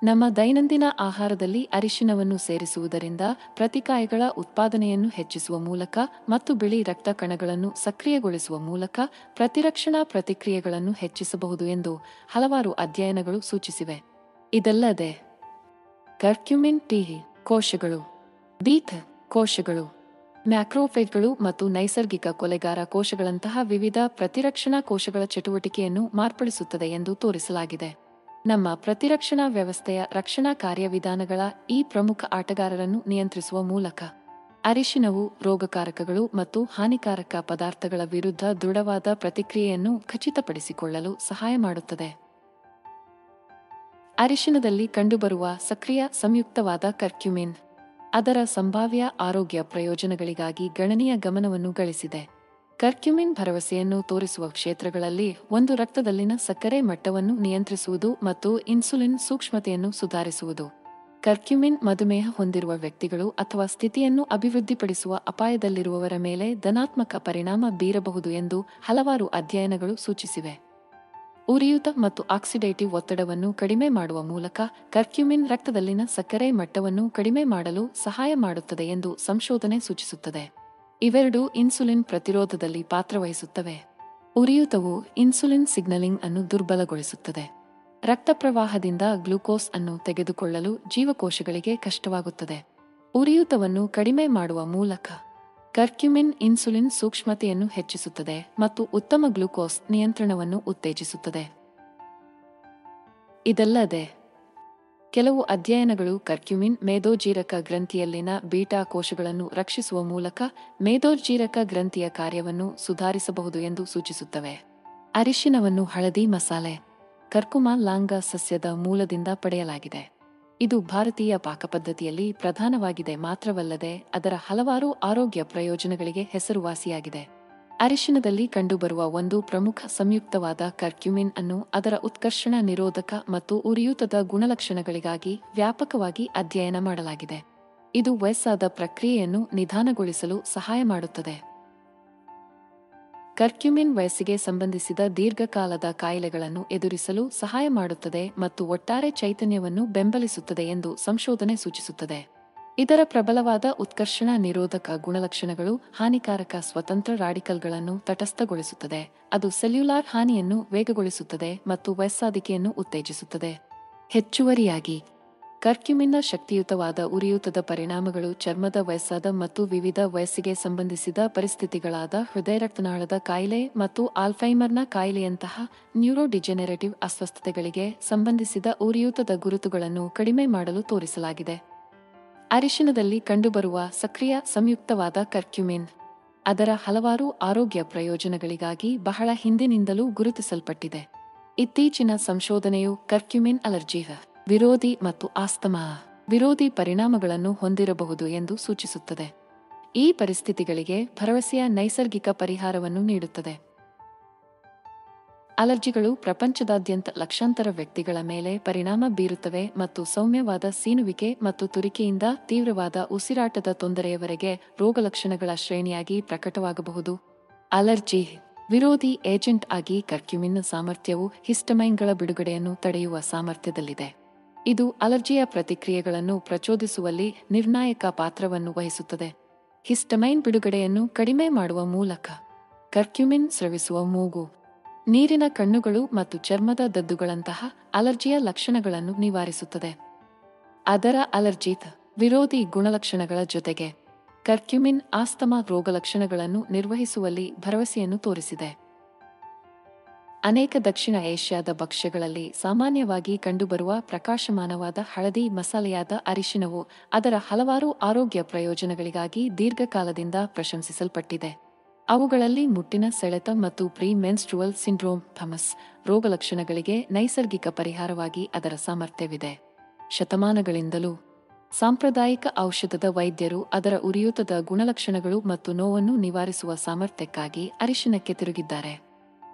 ನಮ್ಮ ದೈನಂದಿನ ಆಹಾರದಲ್ಲಿ ಅರಿಶಿನವನ್ನು ಸೇರಿಸುವುದರಿಂದ ಪ್ರತಿಕಾಯಗಳ ಉತ್ಪಾದನೆಯನ್ನು ಹೆಚ್ಚಿಸುವ ಮೂಲಕ ಮತ್ತು ಬಿಳಿ ರಕ್ತ ಕಣಗಳನ್ನು ಸಕ್ರಿಯಗೊಳಿಸುವ ಮೂಲಕ ಪ್ರತಿರಕ್ಷಣಾ ಪ್ರತಿಕ್ರಿಯೆಗಳನ್ನು ಹೆಚ್ಚಿಸಬಹುದು ಎಂದು ಹಲವಾರು ಅಧ್ಯಯನಗಳು ಸೂಚಿಸಿವೆ. ಇದಲ್ಲದೆ ಕರ್ಕ್ಯುಮಿನ್ ಟಿ ಕೋಶಗಳು, ಬೀಟ್ ಕೋಶಗಳು ಮ್ಯಾಕ್ರೋಫೇಜ್ಗಳು ಮತ್ತು ನೈಸರ್ಗಿಕ ಕೊಲೆಗಾರ ಕೋಶಗಳಂತಹ ವಿವಿಧ ಪ್ರತಿರಕ್ಷಣಾ ಕೋಶಗಳ ಚಟುವಟಿಕೆಯನ್ನು ಮಾರ್ಪಡಿಸುತ್ತದೆ ಎಂದು ತೋರಿಸಲಾಗಿದೆ. ನಮ್ಮ ಪ್ರತಿರಕ್ಷಣಾ ವ್ಯವಸ್ಥೆಯ ರಕ್ಷಣಾ ಕಾರ್ಯವಿಧಾನಗಳ ಈ ಪ್ರಮುಖ ಆಟಗಾರರನ್ನು ನಿಯಂತ್ರಿಸುವ ಮೂಲಕ ಅರಿಶಿನವು ರೋಗಕಾರಕಗಳು ಮತ್ತು ಹಾನಿಕಾರಕ ಪದಾರ್ಥಗಳ ವಿರುದ್ಧ ದೃಢವಾದ ಪ್ರತಿಕ್ರಿಯೆಯನ್ನು ಖಚಿತಪಡಿಸಿಕೊಳ್ಳಲು ಸಹಾಯ ಮಾಡುತ್ತದೆ. ಅರಿಶಿನದಲ್ಲಿ ಕಂಡುಬರುವ ಸಕ್ರಿಯ ಸಂಯುಕ್ತವಾದ ಕರ್ಕ್ಯುಮಿನ್ ಅದರ ಸಂಭಾವ್ಯ ಆರೋಗ್ಯ ಪ್ರಯೋಜನಗಳಿಗಾಗಿ ಗಣನೀಯ ಗಮನವನ್ನು ಗಳಿಸಿದೆ. ಕರ್ಕ್ಯುಮಿನ್ ಭರವಸೆಯನ್ನು ತೋರಿಸುವ ಕ್ಷೇತ್ರಗಳಲ್ಲಿ ಒಂದು ರಕ್ತದಲ್ಲಿನ ಸಕ್ಕರೆ ಮಟ್ಟವನ್ನು ನಿಯಂತ್ರಿಸುವುದು ಮತ್ತು ಇನ್ಸುಲಿನ್ ಸೂಕ್ಷ್ಮತೆಯನ್ನು ಸುಧಾರಿಸುವುದು. ಕರ್ಕ್ಯುಮಿನ್ ಮಧುಮೇಹ ಹೊಂದಿರುವ ವ್ಯಕ್ತಿಗಳು ಅಥವಾ ಸ್ಥಿತಿಯನ್ನು ಅಭಿವೃದ್ಧಿಪಡಿಸುವ ಅಪಾಯದಲ್ಲಿರುವವರ ಮೇಲೆ ಧನಾತ್ಮಕ ಪರಿಣಾಮ ಬೀರಬಹುದು ಎಂದು ಹಲವಾರು ಅಧ್ಯಯನಗಳು ಸೂಚಿಸಿವೆ. ಉರಿಯೂತ ಮತ್ತು ಆಕ್ಸಿಡೇಟಿವ್ ಒತ್ತಡವನ್ನು ಕಡಿಮೆ ಮಾಡುವ ಮೂಲಕ ಕರ್ಕ್ಯುಮಿನ್ ರಕ್ತದಲ್ಲಿನ ಸಕ್ಕರೆ ಮಟ್ಟವನ್ನು ಕಡಿಮೆ ಮಾಡಲು ಸಹಾಯ ಮಾಡುತ್ತದೆ ಎಂದು ಸಂಶೋಧನೆ ಸೂಚಿಸುತ್ತದೆ. ಇವೆರಡೂ ಇನ್ಸುಲಿನ್ ಪ್ರತಿರೋಧದಲ್ಲಿ ಪಾತ್ರವಹಿಸುತ್ತವೆ. ಉರಿಯೂತವು ಇನ್ಸುಲಿನ್ ಸಿಗ್ನಲಿಂಗ್ ಅನ್ನು ದುರ್ಬಲಗೊಳಿಸುತ್ತದೆ. ರಕ್ತ ಪ್ರವಾಹದಿಂದ ಗ್ಲೂಕೋಸ್ ಅನ್ನು ತೆಗೆದುಕೊಳ್ಳಲು ಜೀವಕೋಶಗಳಿಗೆ ಕಷ್ಟವಾಗುತ್ತದೆ. ಉರಿಯೂತವನ್ನು ಕಡಿಮೆ ಮಾಡುವ ಮೂಲಕ ಕರ್ಕ್ಯುಮಿನ್ ಇನ್ಸುಲಿನ್ ಸೂಕ್ಷ್ಮತೆಯನ್ನು ಹೆಚ್ಚಿಸುತ್ತದೆ ಮತ್ತು ಉತ್ತಮ ಗ್ಲೂಕೋಸ್ ನಿಯಂತ್ರಣವನ್ನು ಉತ್ತೇಜಿಸುತ್ತದೆ. ಇದಲ್ಲದೆ ಕೆಲವು ಅಧ್ಯಯನಗಳು ಕರ್ಕ್ಯುಮಿನ್ ಮೇದೋಜೀರಕ ಗ್ರಂಥಿಯಲ್ಲಿನ ಬೀಟಾ ಕೋಶಗಳನ್ನು ರಕ್ಷಿಸುವ ಮೂಲಕ ಮೇದೋಜೀರಕ ಗ್ರಂಥಿಯ ಕಾರ್ಯವನ್ನು ಸುಧಾರಿಸಬಹುದು ಎಂದು ಸೂಚಿಸುತ್ತವೆ. ಅರಿಶಿನವನ್ನು ಹಳದಿ ಮಸಾಲೆ ಕರ್ಕುಮಾ ಲಾಂಗ ಸಸ್ಯದ ಮೂಲದಿಂದ ಪಡೆಯಲಾಗಿದೆ. ಇದು ಭಾರತೀಯ ಪಾಕಪದ್ಧತಿಯಲ್ಲಿ ಪ್ರಧಾನವಾಗಿದೆ ಮಾತ್ರವಲ್ಲದೆ ಅದರ ಹಲವಾರು ಆರೋಗ್ಯ ಪ್ರಯೋಜನಗಳಿಗೆ ಹೆಸರುವಾಸಿಯಾಗಿದೆ. ಅರಿಶಿನದಲ್ಲಿ ಕಂಡುಬರುವ ಒಂದು ಪ್ರಮುಖ ಸಂಯುಕ್ತವಾದ ಕರ್ಕ್ಯುಮಿನ್ ಅನ್ನು ಅದರ ಉತ್ಕರ್ಷಣ ನಿರೋಧಕ ಮತ್ತು ಉರಿಯೂತದ ಗುಣಲಕ್ಷಣಗಳಿಗಾಗಿ ವ್ಯಾಪಕವಾಗಿ ಅಧ್ಯಯನ ಮಾಡಲಾಗಿದೆ. ಇದು ವಯಸ್ಸಾದ ಪ್ರಕ್ರಿಯೆಯನ್ನು ನಿಧಾನಗೊಳಿಸಲು ಸಹಾಯ ಮಾಡುತ್ತದೆ. ಕರ್ಕ್ಯುಮಿನ್ ವಯಸ್ಸಿಗೆ ಸಂಬಂಧಿಸಿದ ದೀರ್ಘಕಾಲದ ಕಾಯಿಲೆಗಳನ್ನು ಎದುರಿಸಲು ಸಹಾಯ ಮಾಡುತ್ತದೆ ಮತ್ತು ಒಟ್ಟಾರೆ ಚೈತನ್ಯವನ್ನು ಬೆಂಬಲಿಸುತ್ತದೆ ಎಂದು ಸಂಶೋಧನೆ ಸೂಚಿಸುತ್ತದೆ. ಇದರ ಪ್ರಬಲವಾದ ಉತ್ಕರ್ಷಣ ನಿರೋಧಕ ಗುಣಲಕ್ಷಣಗಳು ಹಾನಿಕಾರಕ ಸ್ವತಂತ್ರ ರಾಡಿಕಲ್ಗಳನ್ನು ತಟಸ್ಥಗೊಳಿಸುತ್ತದೆ, ಅದು ಸೆಲ್ಯುಲಾರ್ ಹಾನಿಯನ್ನು ವೇಗಗೊಳಿಸುತ್ತದೆ ಮತ್ತು ವಯಸ್ಸಾದಿಕೆಯನ್ನು ಉತ್ತೇಜಿಸುತ್ತದೆ. ಹೆಚ್ಚುವರಿಯಾಗಿ ಕರ್ಕ್ಯುಮಿನ್ನ ಶಕ್ತಿಯುತವಾದ ಉರಿಯೂತದ ಪರಿಣಾಮಗಳು ಚರ್ಮದ ವಯಸ್ಸಾದ ಮತ್ತು ವಿವಿಧ ವಯಸ್ಸಿಗೆ ಸಂಬಂಧಿಸಿದ ಪರಿಸ್ಥಿತಿಗಳಾದ ಹೃದಯರಕ್ತನಾಳದ ಕಾಯಿಲೆ ಮತ್ತು ಆಲ್ಝೈಮರ್ನ ಕಾಯಿಲೆಯಂತಹ ನ್ಯೂರೋಡಿಜೆನೆರೇಟಿವ್ ಅಸ್ವಸ್ಥತೆಗಳಿಗೆ ಸಂಬಂಧಿಸಿದ ಉರಿಯೂತದ ಗುರುತುಗಳನ್ನು ಕಡಿಮೆ ಮಾಡಲು ತೋರಿಸಲಾಗಿದೆ. ಅರಿಶಿನದಲ್ಲಿ ಕಂಡುಬರುವ ಸಕ್ರಿಯ ಸಂಯುಕ್ತವಾದ ಕರ್ಕ್ಯುಮಿನ್ ಅದರ ಹಲವಾರು ಆರೋಗ್ಯ ಪ್ರಯೋಜನಗಳಿಗಾಗಿ ಬಹಳ ಹಿಂದಿನಿಂದಲೂ ಗುರುತಿಸಲ್ಪಟ್ಟಿದೆ. ಇತ್ತೀಚಿನ ಸಂಶೋಧನೆಯು ಕರ್ಕ್ಯುಮಿನ್ ಅಲರ್ಜಿ ವಿರೋಧಿ ಮತ್ತು ಆಸ್ತಮಾ ವಿರೋಧಿ ಪರಿಣಾಮಗಳನ್ನು ಹೊಂದಿರಬಹುದು ಎಂದು ಸೂಚಿಸುತ್ತದೆ. ಈ ಪರಿಸ್ಥಿತಿಗಳಿಗೆ ಭರವಸೆಯ ನೈಸರ್ಗಿಕ ಪರಿಹಾರವನ್ನು ನೀಡುತ್ತದೆ. ಅಲರ್ಜಿಗಳು ಪ್ರಪಂಚದಾದ್ಯಂತ ಲಕ್ಷಾಂತರ ವ್ಯಕ್ತಿಗಳ ಮೇಲೆ ಪರಿಣಾಮ ಬೀರುತ್ತವೆ ಮತ್ತು ಸೌಮ್ಯವಾದ ಸೀನುವಿಕೆ ಮತ್ತು ತುರಿಕೆಯಿಂದ ತೀವ್ರವಾದ ಉಸಿರಾಟದ ತೊಂದರೆಯವರೆಗೆ ರೋಗಲಕ್ಷಣಗಳ ಶ್ರೇಣಿಯಾಗಿ ಪ್ರಕಟವಾಗಬಹುದು. ಅಲರ್ಜಿ ವಿರೋಧಿ ಏಜೆಂಟ್ ಆಗಿ ಕರ್ಕ್ಯುಮಿನ್ನ ಸಾಮರ್ಥ್ಯವು ಹಿಸ್ಟಮೈನ್ಗಳ ಬಿಡುಗಡೆಯನ್ನು ತಡೆಯುವ ಸಾಮರ್ಥ್ಯದಲ್ಲಿದೆ. ಇದು ಅಲರ್ಜಿಯ ಪ್ರತಿಕ್ರಿಯೆಗಳನ್ನು ಪ್ರಚೋದಿಸುವಲ್ಲಿ ನಿರ್ಣಾಯಕ ಪಾತ್ರವನ್ನು ವಹಿಸುತ್ತದೆ. ಹಿಸ್ಟಮೈನ್ ಬಿಡುಗಡೆಯನ್ನು ಕಡಿಮೆ ಮಾಡುವ ಮೂಲಕ ಕರ್ಕ್ಯುಮಿನ್ ಸ್ರವಿಸುವ ಮೂಗು, ನೀರಿನ ಕಣ್ಣುಗಳು ಮತ್ತು ಚರ್ಮದ ದದ್ದುಗಳಂತಹ ಅಲರ್ಜಿಯ ಲಕ್ಷಣಗಳನ್ನು ನಿವಾರಿಸುತ್ತದೆ. ಅದರ ಅಲರ್ಜಿ ವಿರೋಧಿ ಗುಣಲಕ್ಷಣಗಳ ಜೊತೆಗೆ ಕರ್ಕ್ಯುಮಿನ್ ಆಸ್ತಮಾ ರೋಗಲಕ್ಷಣಗಳನ್ನು ನಿರ್ವಹಿಸುವಲ್ಲಿ ಭರವಸೆಯನ್ನು ತೋರಿಸಿದೆ. ಅನೇಕ ದಕ್ಷಿಣ ಏಷ್ಯಾದ ಭಕ್ಷ್ಯಗಳಲ್ಲಿ ಸಾಮಾನ್ಯವಾಗಿ ಕಂಡುಬರುವ ಪ್ರಕಾಶಮಾನವಾದ ಹಳದಿ ಮಸಾಲೆಯಾದ ಅರಿಶಿನವು ಅದರ ಹಲವಾರು ಆರೋಗ್ಯ ಪ್ರಯೋಜನಗಳಿಗಾಗಿ ದೀರ್ಘಕಾಲದಿಂದ ಪ್ರಶಂಸಿಸಲ್ಪಟ್ಟಿದೆ. ಅವುಗಳಲ್ಲಿ ಮುಟ್ಟಿನ ಸೆಳೆತ ಮತ್ತು ಪ್ರೀ ಮೆನ್ಸ್ಟ್ರುವಲ್ ಸಿಂಡ್ರೋಮ್ ಥಮಸ್ ರೋಗಲಕ್ಷಣಗಳಿಗೆ ನೈಸರ್ಗಿಕ ಪರಿಹಾರವಾಗಿ ಅದರ ಸಾಮರ್ಥ್ಯವಿದೆ. ಶತಮಾನಗಳಿಂದಲೂ ಸಾಂಪ್ರದಾಯಿಕ ಔಷಧದ ವೈದ್ಯರು ಅದರ ಉರಿಯೂತದ ಗುಣಲಕ್ಷಣಗಳು ಮತ್ತು ನೋವನ್ನು ನಿವಾರಿಸುವ ಸಾಮರ್ಥ್ಯಕ್ಕಾಗಿ ಅರಿಶಿನಕ್ಕೆ ತಿರುಗಿದ್ದಾರೆ.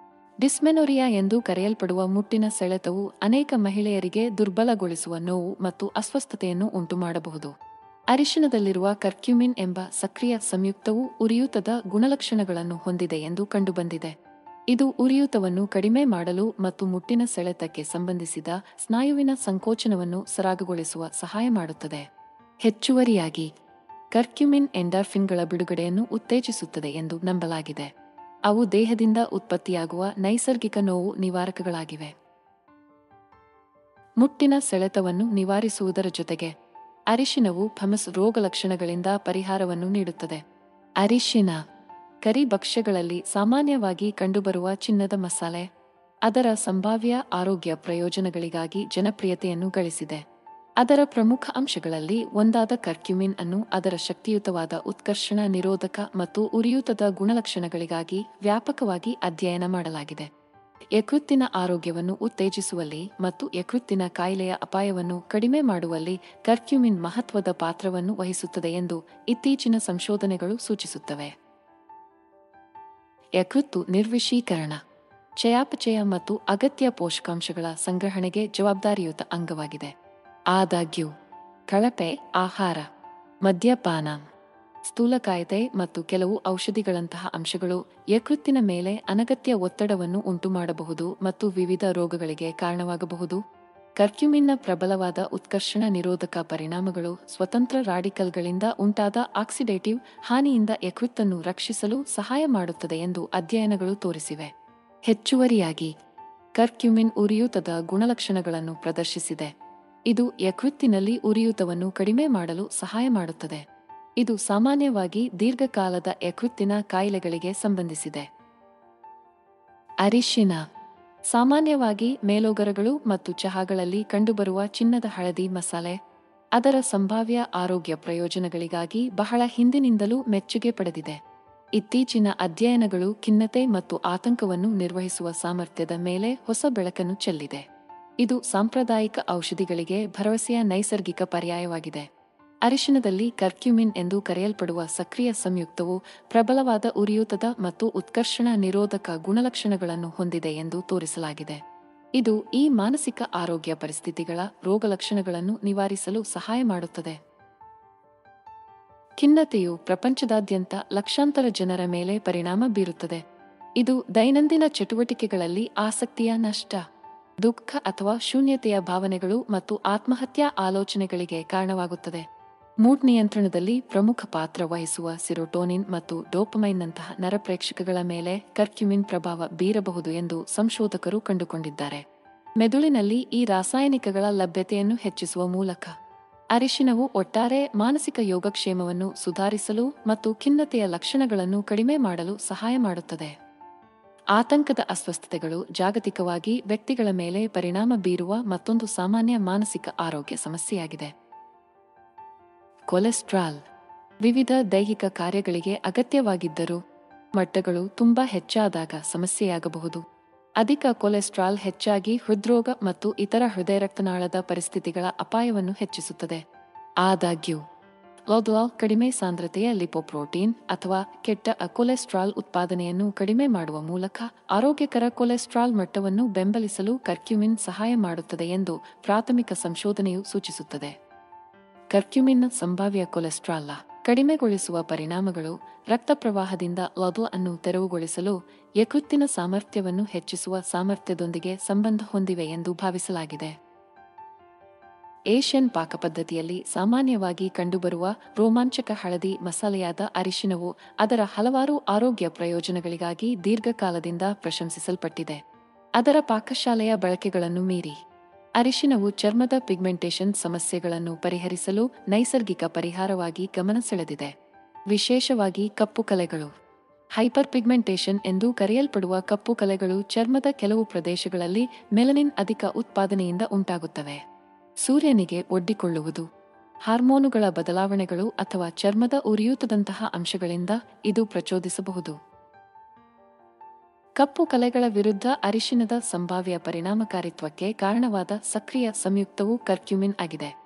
ಡಿಸ್ಮೆನೋರಿಯಾ ಎಂದು ಕರೆಯಲ್ಪಡುವ ಮುಟ್ಟಿನ ಸೆಳೆತವು ಅನೇಕ ಮಹಿಳೆಯರಿಗೆ ದುರ್ಬಲಗೊಳಿಸುವ ನೋವು ಮತ್ತು ಅಸ್ವಸ್ಥತೆಯನ್ನು ಉಂಟುಮಾಡಬಹುದು. ಅರಿಶಿನದಲ್ಲಿರುವ ಕರ್ಕ್ಯುಮಿನ್ ಎಂಬ ಸಕ್ರಿಯ ಸಂಯುಕ್ತವು ಉರಿಯೂತದ ಗುಣಲಕ್ಷಣಗಳನ್ನು ಹೊಂದಿದೆ ಎಂದು ಕಂಡುಬಂದಿದೆ. ಇದು ಉರಿಯೂತವನ್ನು ಕಡಿಮೆ ಮಾಡಲು ಮತ್ತು ಮುಟ್ಟಿನ ಸೆಳೆತಕ್ಕೆ ಸಂಬಂಧಿಸಿದ ಸ್ನಾಯುವಿನ ಸಂಕೋಚನವನ್ನು ಸರಾಗಗೊಳಿಸುವ ಸಹಾಯ ಮಾಡುತ್ತದೆ. ಹೆಚ್ಚುವರಿಯಾಗಿ ಕರ್ಕ್ಯುಮಿನ್ ಎಂಡಾರ್ಫಿನ್ಗಳ ಬಿಡುಗಡೆಯನ್ನು ಉತ್ತೇಜಿಸುತ್ತದೆ ಎಂದು ನಂಬಲಾಗಿದೆ. ಅವು ದೇಹದಿಂದ ಉತ್ಪತ್ತಿಯಾಗುವ ನೈಸರ್ಗಿಕ ನೋವು ನಿವಾರಕಗಳಾಗಿವೆ. ಮುಟ್ಟಿನ ಸೆಳೆತವನ್ನು ನಿವಾರಿಸುವುದರ ಜೊತೆಗೆ ಅರಿಶಿನವು ಥಮಸ್ ರೋಗಲಕ್ಷಣಗಳಿಂದ ಪರಿಹಾರವನ್ನು ನೀಡುತ್ತದೆ. ಅರಿಶಿನ ಕರಿ ಭಕ್ಷ್ಯಗಳಲ್ಲಿ ಸಾಮಾನ್ಯವಾಗಿ ಕಂಡುಬರುವ ಚಿನ್ನದ ಮಸಾಲೆ ಅದರ ಸಂಭಾವ್ಯ ಆರೋಗ್ಯ ಪ್ರಯೋಜನಗಳಿಗಾಗಿ ಜನಪ್ರಿಯತೆಯನ್ನು ಗಳಿಸಿದೆ. ಅದರ ಪ್ರಮುಖ ಅಂಶಗಳಲ್ಲಿ ಒಂದಾದ ಕರ್ಕ್ಯುಮಿನ್ ಅನ್ನು ಅದರ ಶಕ್ತಿಯುತವಾದ ಉತ್ಕರ್ಷಣ ನಿರೋಧಕ ಮತ್ತು ಉರಿಯೂತದ ಗುಣಲಕ್ಷಣಗಳಿಗಾಗಿ ವ್ಯಾಪಕವಾಗಿ ಅಧ್ಯಯನ ಮಾಡಲಾಗಿದೆ. ಯಕೃತ್ತಿನ ಆರೋಗ್ಯವನ್ನು ಉತ್ತೇಜಿಸುವಲ್ಲಿ ಮತ್ತು ಯಕೃತ್ತಿನ ಕಾಯಿಲೆಯ ಅಪಾಯವನ್ನು ಕಡಿಮೆ ಮಾಡುವಲ್ಲಿ ಕರ್ಕ್ಯುಮಿನ್ ಮಹತ್ವದ ಪಾತ್ರವನ್ನು ವಹಿಸುತ್ತದೆ ಎಂದು ಇತ್ತೀಚಿನ ಸಂಶೋಧನೆಗಳು ಸೂಚಿಸುತ್ತವೆ. ಯಕೃತ್ತು ನಿರ್ವಿಷೀಕರಣ, ಚಯಾಪಚಯ ಮತ್ತು ಅಗತ್ಯ ಪೋಷಕಾಂಶಗಳ ಸಂಗ್ರಹಣೆಗೆ ಜವಾಬ್ದಾರಿಯುತ ಅಂಗವಾಗಿದೆ. ಆದಾಗ್ಯೂ ಕಳಪೆ ಆಹಾರ, ಮದ್ಯಪಾನ, ಸ್ಥೂಲಕಾಯತೆ ಮತ್ತು ಕೆಲವು ಔಷಧಿಗಳಂತಹ ಅಂಶಗಳು ಯಕೃತ್ತಿನ ಮೇಲೆ ಅನಗತ್ಯ ಒತ್ತಡವನ್ನು ಉಂಟುಮಾಡಬಹುದು ಮತ್ತು ವಿವಿಧ ರೋಗಗಳಿಗೆ ಕಾರಣವಾಗಬಹುದು. ಕರ್ಕ್ಯುಮಿನ್ನ ಪ್ರಬಲವಾದ ಉತ್ಕರ್ಷಣ ನಿರೋಧಕ ಪರಿಣಾಮಗಳು ಸ್ವತಂತ್ರ ರಾಡಿಕಲ್ಗಳಿಂದ ಉಂಟಾದ ಆಕ್ಸಿಡೇಟಿವ್ ಹಾನಿಯಿಂದ ಯಕೃತ್ತನ್ನು ರಕ್ಷಿಸಲು ಸಹಾಯ ಮಾಡುತ್ತದೆ ಎಂದು ಅಧ್ಯಯನಗಳು ತೋರಿಸಿವೆ. ಹೆಚ್ಚುವರಿಯಾಗಿ ಕರ್ಕ್ಯುಮಿನ್ ಉರಿಯೂತದ ಗುಣಲಕ್ಷಣಗಳನ್ನು ಪ್ರದರ್ಶಿಸಿದೆ. ಇದು ಯಕೃತ್ತಿನಲ್ಲಿ ಉರಿಯೂತವನ್ನು ಕಡಿಮೆ ಮಾಡಲು ಸಹಾಯ ಮಾಡುತ್ತದೆ. ಇದು ಸಾಮಾನ್ಯವಾಗಿ ದೀರ್ಘಕಾಲದ ಯಕೃತ್ತಿನ ಕಾಯಿಲೆಗಳಿಗೆ ಸಂಬಂಧಿಸಿದೆ. ಅರಿಶಿನ ಸಾಮಾನ್ಯವಾಗಿ ಮೇಲೋಗರಗಳು ಮತ್ತು ಚಹಾಗಳಲ್ಲಿ ಕಂಡುಬರುವ ಚಿನ್ನದ ಹಳದಿ ಮಸಾಲೆ ಅದರ ಸಂಭಾವ್ಯ ಆರೋಗ್ಯ ಪ್ರಯೋಜನಗಳಿಗಾಗಿ ಬಹಳ ಹಿಂದಿನಿಂದಲೂ ಮೆಚ್ಚುಗೆ ಪಡೆದಿದೆ. ಇತ್ತೀಚಿನ ಅಧ್ಯಯನಗಳು ಖಿನ್ನತೆ ಮತ್ತು ಆತಂಕವನ್ನು ನಿರ್ವಹಿಸುವ ಸಾಮರ್ಥ್ಯದ ಮೇಲೆ ಹೊಸ ಬೆಳಕನ್ನು ಚೆಲ್ಲಿದೆ. ಇದು ಸಾಂಪ್ರದಾಯಿಕ ಔಷಧಿಗಳಿಗೆ ಭರವಸೆಯ ನೈಸರ್ಗಿಕ ಪರ್ಯಾಯವಾಗಿದೆ. ಅರಿಶಿನದಲ್ಲಿ ಕರ್ಕ್ಯುಮಿನ್ ಎಂದು ಕರೆಯಲ್ಪಡುವ ಸಕ್ರಿಯ ಸಂಯುಕ್ತವು ಪ್ರಬಲವಾದ ಉರಿಯೂತದ ಮತ್ತು ಉತ್ಕರ್ಷಣ ನಿರೋಧಕ ಗುಣಲಕ್ಷಣಗಳನ್ನು ಹೊಂದಿದೆ ಎಂದು ತೋರಿಸಲಾಗಿದೆ. ಇದು ಈ ಮಾನಸಿಕ ಆರೋಗ್ಯ ಪರಿಸ್ಥಿತಿಗಳ ರೋಗಲಕ್ಷಣಗಳನ್ನು ನಿವಾರಿಸಲು ಸಹಾಯ ಮಾಡುತ್ತದೆ. ಖಿನ್ನತೆಯು ಪ್ರಪಂಚದಾದ್ಯಂತ ಲಕ್ಷಾಂತರ ಜನರ ಮೇಲೆ ಪರಿಣಾಮ ಬೀರುತ್ತದೆ. ಇದು ದೈನಂದಿನ ಚಟುವಟಿಕೆಗಳಲ್ಲಿ ಆಸಕ್ತಿಯ ನಷ್ಟ, ದುಃಖ ಅಥವಾ ಶೂನ್ಯತೆಯ ಭಾವನೆಗಳು ಮತ್ತು ಆತ್ಮಹತ್ಯಾ ಆಲೋಚನೆಗಳಿಗೆ ಕಾರಣವಾಗುತ್ತದೆ. ಮೂಡ್ ನಿಯಂತ್ರಣದಲ್ಲಿ ಪ್ರಮುಖ ಪಾತ್ರ ವಹಿಸುವ ಸಿರೋಟೋನಿನ್ ಮತ್ತು ಡೋಪಮೈನ್ನಂತಹ ನರಪ್ರೇಕ್ಷಕಗಳ ಮೇಲೆ ಕರ್ಕ್ಯುಮಿನ್ ಪ್ರಭಾವ ಬೀರಬಹುದು ಎಂದು ಸಂಶೋಧಕರು ಕಂಡುಕೊಂಡಿದ್ದಾರೆ. ಮೆದುಳಿನಲ್ಲಿ ಈ ರಾಸಾಯನಿಕಗಳ ಲಭ್ಯತೆಯನ್ನು ಹೆಚ್ಚಿಸುವ ಮೂಲಕ ಅರಿಶಿನವು ಒಟ್ಟಾರೆ ಮಾನಸಿಕ ಯೋಗಕ್ಷೇಮವನ್ನು ಸುಧಾರಿಸಲು ಮತ್ತು ಖಿನ್ನತೆಯ ಲಕ್ಷಣಗಳನ್ನು ಕಡಿಮೆ ಮಾಡಲು ಸಹಾಯ ಮಾಡುತ್ತದೆ. ಆತಂಕದ ಅಸ್ವಸ್ಥತೆಗಳು ಜಾಗತಿಕವಾಗಿ ವ್ಯಕ್ತಿಗಳ ಮೇಲೆ ಪರಿಣಾಮ ಬೀರುವ ಮತ್ತೊಂದು ಸಾಮಾನ್ಯ ಮಾನಸಿಕ ಆರೋಗ್ಯ ಸಮಸ್ಯೆಯಾಗಿದೆ. ಕೊಲೆಸ್ಟ್ರಾಲ್ ವಿವಿಧ ದೈಹಿಕ ಕಾರ್ಯಗಳಿಗೆ ಅಗತ್ಯವಾಗಿದ್ದರೂ ಮಟ್ಟಗಳು ತುಂಬಾ ಹೆಚ್ಚಾದಾಗ ಸಮಸ್ಯೆಯಾಗಬಹುದು. ಅಧಿಕ ಕೊಲೆಸ್ಟ್ರಾಲ್ ಹೆಚ್ಚಾಗಿ ಹೃದ್ರೋಗ ಮತ್ತು ಇತರ ಹೃದಯರಕ್ತನಾಳದ ಪರಿಸ್ಥಿತಿಗಳ ಅಪಾಯವನ್ನು ಹೆಚ್ಚಿಸುತ್ತದೆ. ಆದಾಗ್ಯೂ ಕಡಿಮೆ ಸಾಂದ್ರತೆಯ ಲಿಪೋಪ್ರೋಟೀನ್ ಅಥವಾ ಕೆಟ್ಟ ಕೊಲೆಸ್ಟ್ರಾಲ್ ಉತ್ಪಾದನೆಯನ್ನು ಕಡಿಮೆ ಮಾಡುವ ಮೂಲಕ ಆರೋಗ್ಯಕರ ಕೊಲೆಸ್ಟ್ರಾಲ್ ಮಟ್ಟವನ್ನು ಬೆಂಬಲಿಸಲು ಕರ್ಕ್ಯುಮಿನ್ ಸಹಾಯ ಮಾಡುತ್ತದೆ ಎಂದು ಪ್ರಾಥಮಿಕ ಸಂಶೋಧನೆಯು ಸೂಚಿಸುತ್ತದೆ. ಕರ್ಕ್ಯುಮಿನ್ನ ಸಂಭಾವ್ಯ ಕೊಲೆಸ್ಟ್ರಾಲ್ ಕಡಿಮೆಗೊಳಿಸುವ ಪರಿಣಾಮಗಳು ರಕ್ತ ಪ್ರವಾಹದಿಂದ ಅನ್ನು ತೆರವುಗೊಳಿಸಲು ಯಕೃತ್ತಿನ ಸಾಮರ್ಥ್ಯವನ್ನು ಹೆಚ್ಚಿಸುವ ಸಾಮರ್ಥ್ಯದೊಂದಿಗೆ ಸಂಬಂಧ ಹೊಂದಿವೆ ಎಂದು ಭಾವಿಸಲಾಗಿದೆ. ಏಷ್ಯನ್ ಪಾಕಪದ್ಧತಿಯಲ್ಲಿ ಸಾಮಾನ್ಯವಾಗಿ ಕಂಡುಬರುವ ರೋಮಾಂಚಕ ಹಳದಿ ಮಸಾಲೆಯಾದ ಅರಿಶಿನವು ಅದರ ಹಲವಾರು ಆರೋಗ್ಯ ಪ್ರಯೋಜನಗಳಿಗಾಗಿ ದೀರ್ಘಕಾಲದಿಂದ ಪ್ರಶಂಸಿಸಲ್ಪಟ್ಟಿದೆ. ಅದರ ಪಾಕಶಾಲೆಯ ಬಳಕೆಗಳನ್ನು ಮೀರಿ ಅರಿಶಿನವು ಚರ್ಮದ ಪಿಗ್ಮೆಂಟೇಷನ್ ಸಮಸ್ಯೆಗಳನ್ನು ಪರಿಹರಿಸಲು ನೈಸರ್ಗಿಕ ಪರಿಹಾರವಾಗಿ ಗಮನ ಸೆಳೆದಿದೆ. ವಿಶೇಷವಾಗಿ ಕಪ್ಪು ಕಲೆಗಳು, ಹೈಪರ್ ಪಿಗ್ಮೆಂಟೇಷನ್ ಎಂದು ಕರೆಯಲ್ಪಡುವ ಕಪ್ಪು ಕಲೆಗಳು ಚರ್ಮದ ಕೆಲವು ಪ್ರದೇಶಗಳಲ್ಲಿ ಮೆಲನಿನ್ ಅಧಿಕ ಉತ್ಪಾದನೆಯಿಂದ ಉಂಟಾಗುತ್ತವೆ. ಸೂರ್ಯನಿಗೆ ಒಡ್ಡಿಕೊಳ್ಳುವುದು, ಹಾರ್ಮೋನುಗಳ ಬದಲಾವಣೆಗಳು ಅಥವಾ ಚರ್ಮದ ಉರಿಯೂತದಂತಹ ಅಂಶಗಳಿಂದ ಇದು ಪ್ರಚೋದಿಸಬಹುದು. ಕಪ್ಪು ಕಲೆಗಳ ವಿರುದ್ಧ ಅರಿಶಿನದ ಸಂಭಾವ್ಯ ಪರಿಣಾಮಕಾರಿತ್ವಕ್ಕೆ ಕಾರಣವಾದ ಸಕ್ರಿಯ ಸಂಯುಕ್ತವು ಕರ್ಕ್ಯುಮಿನ್ ಆಗಿದೆ.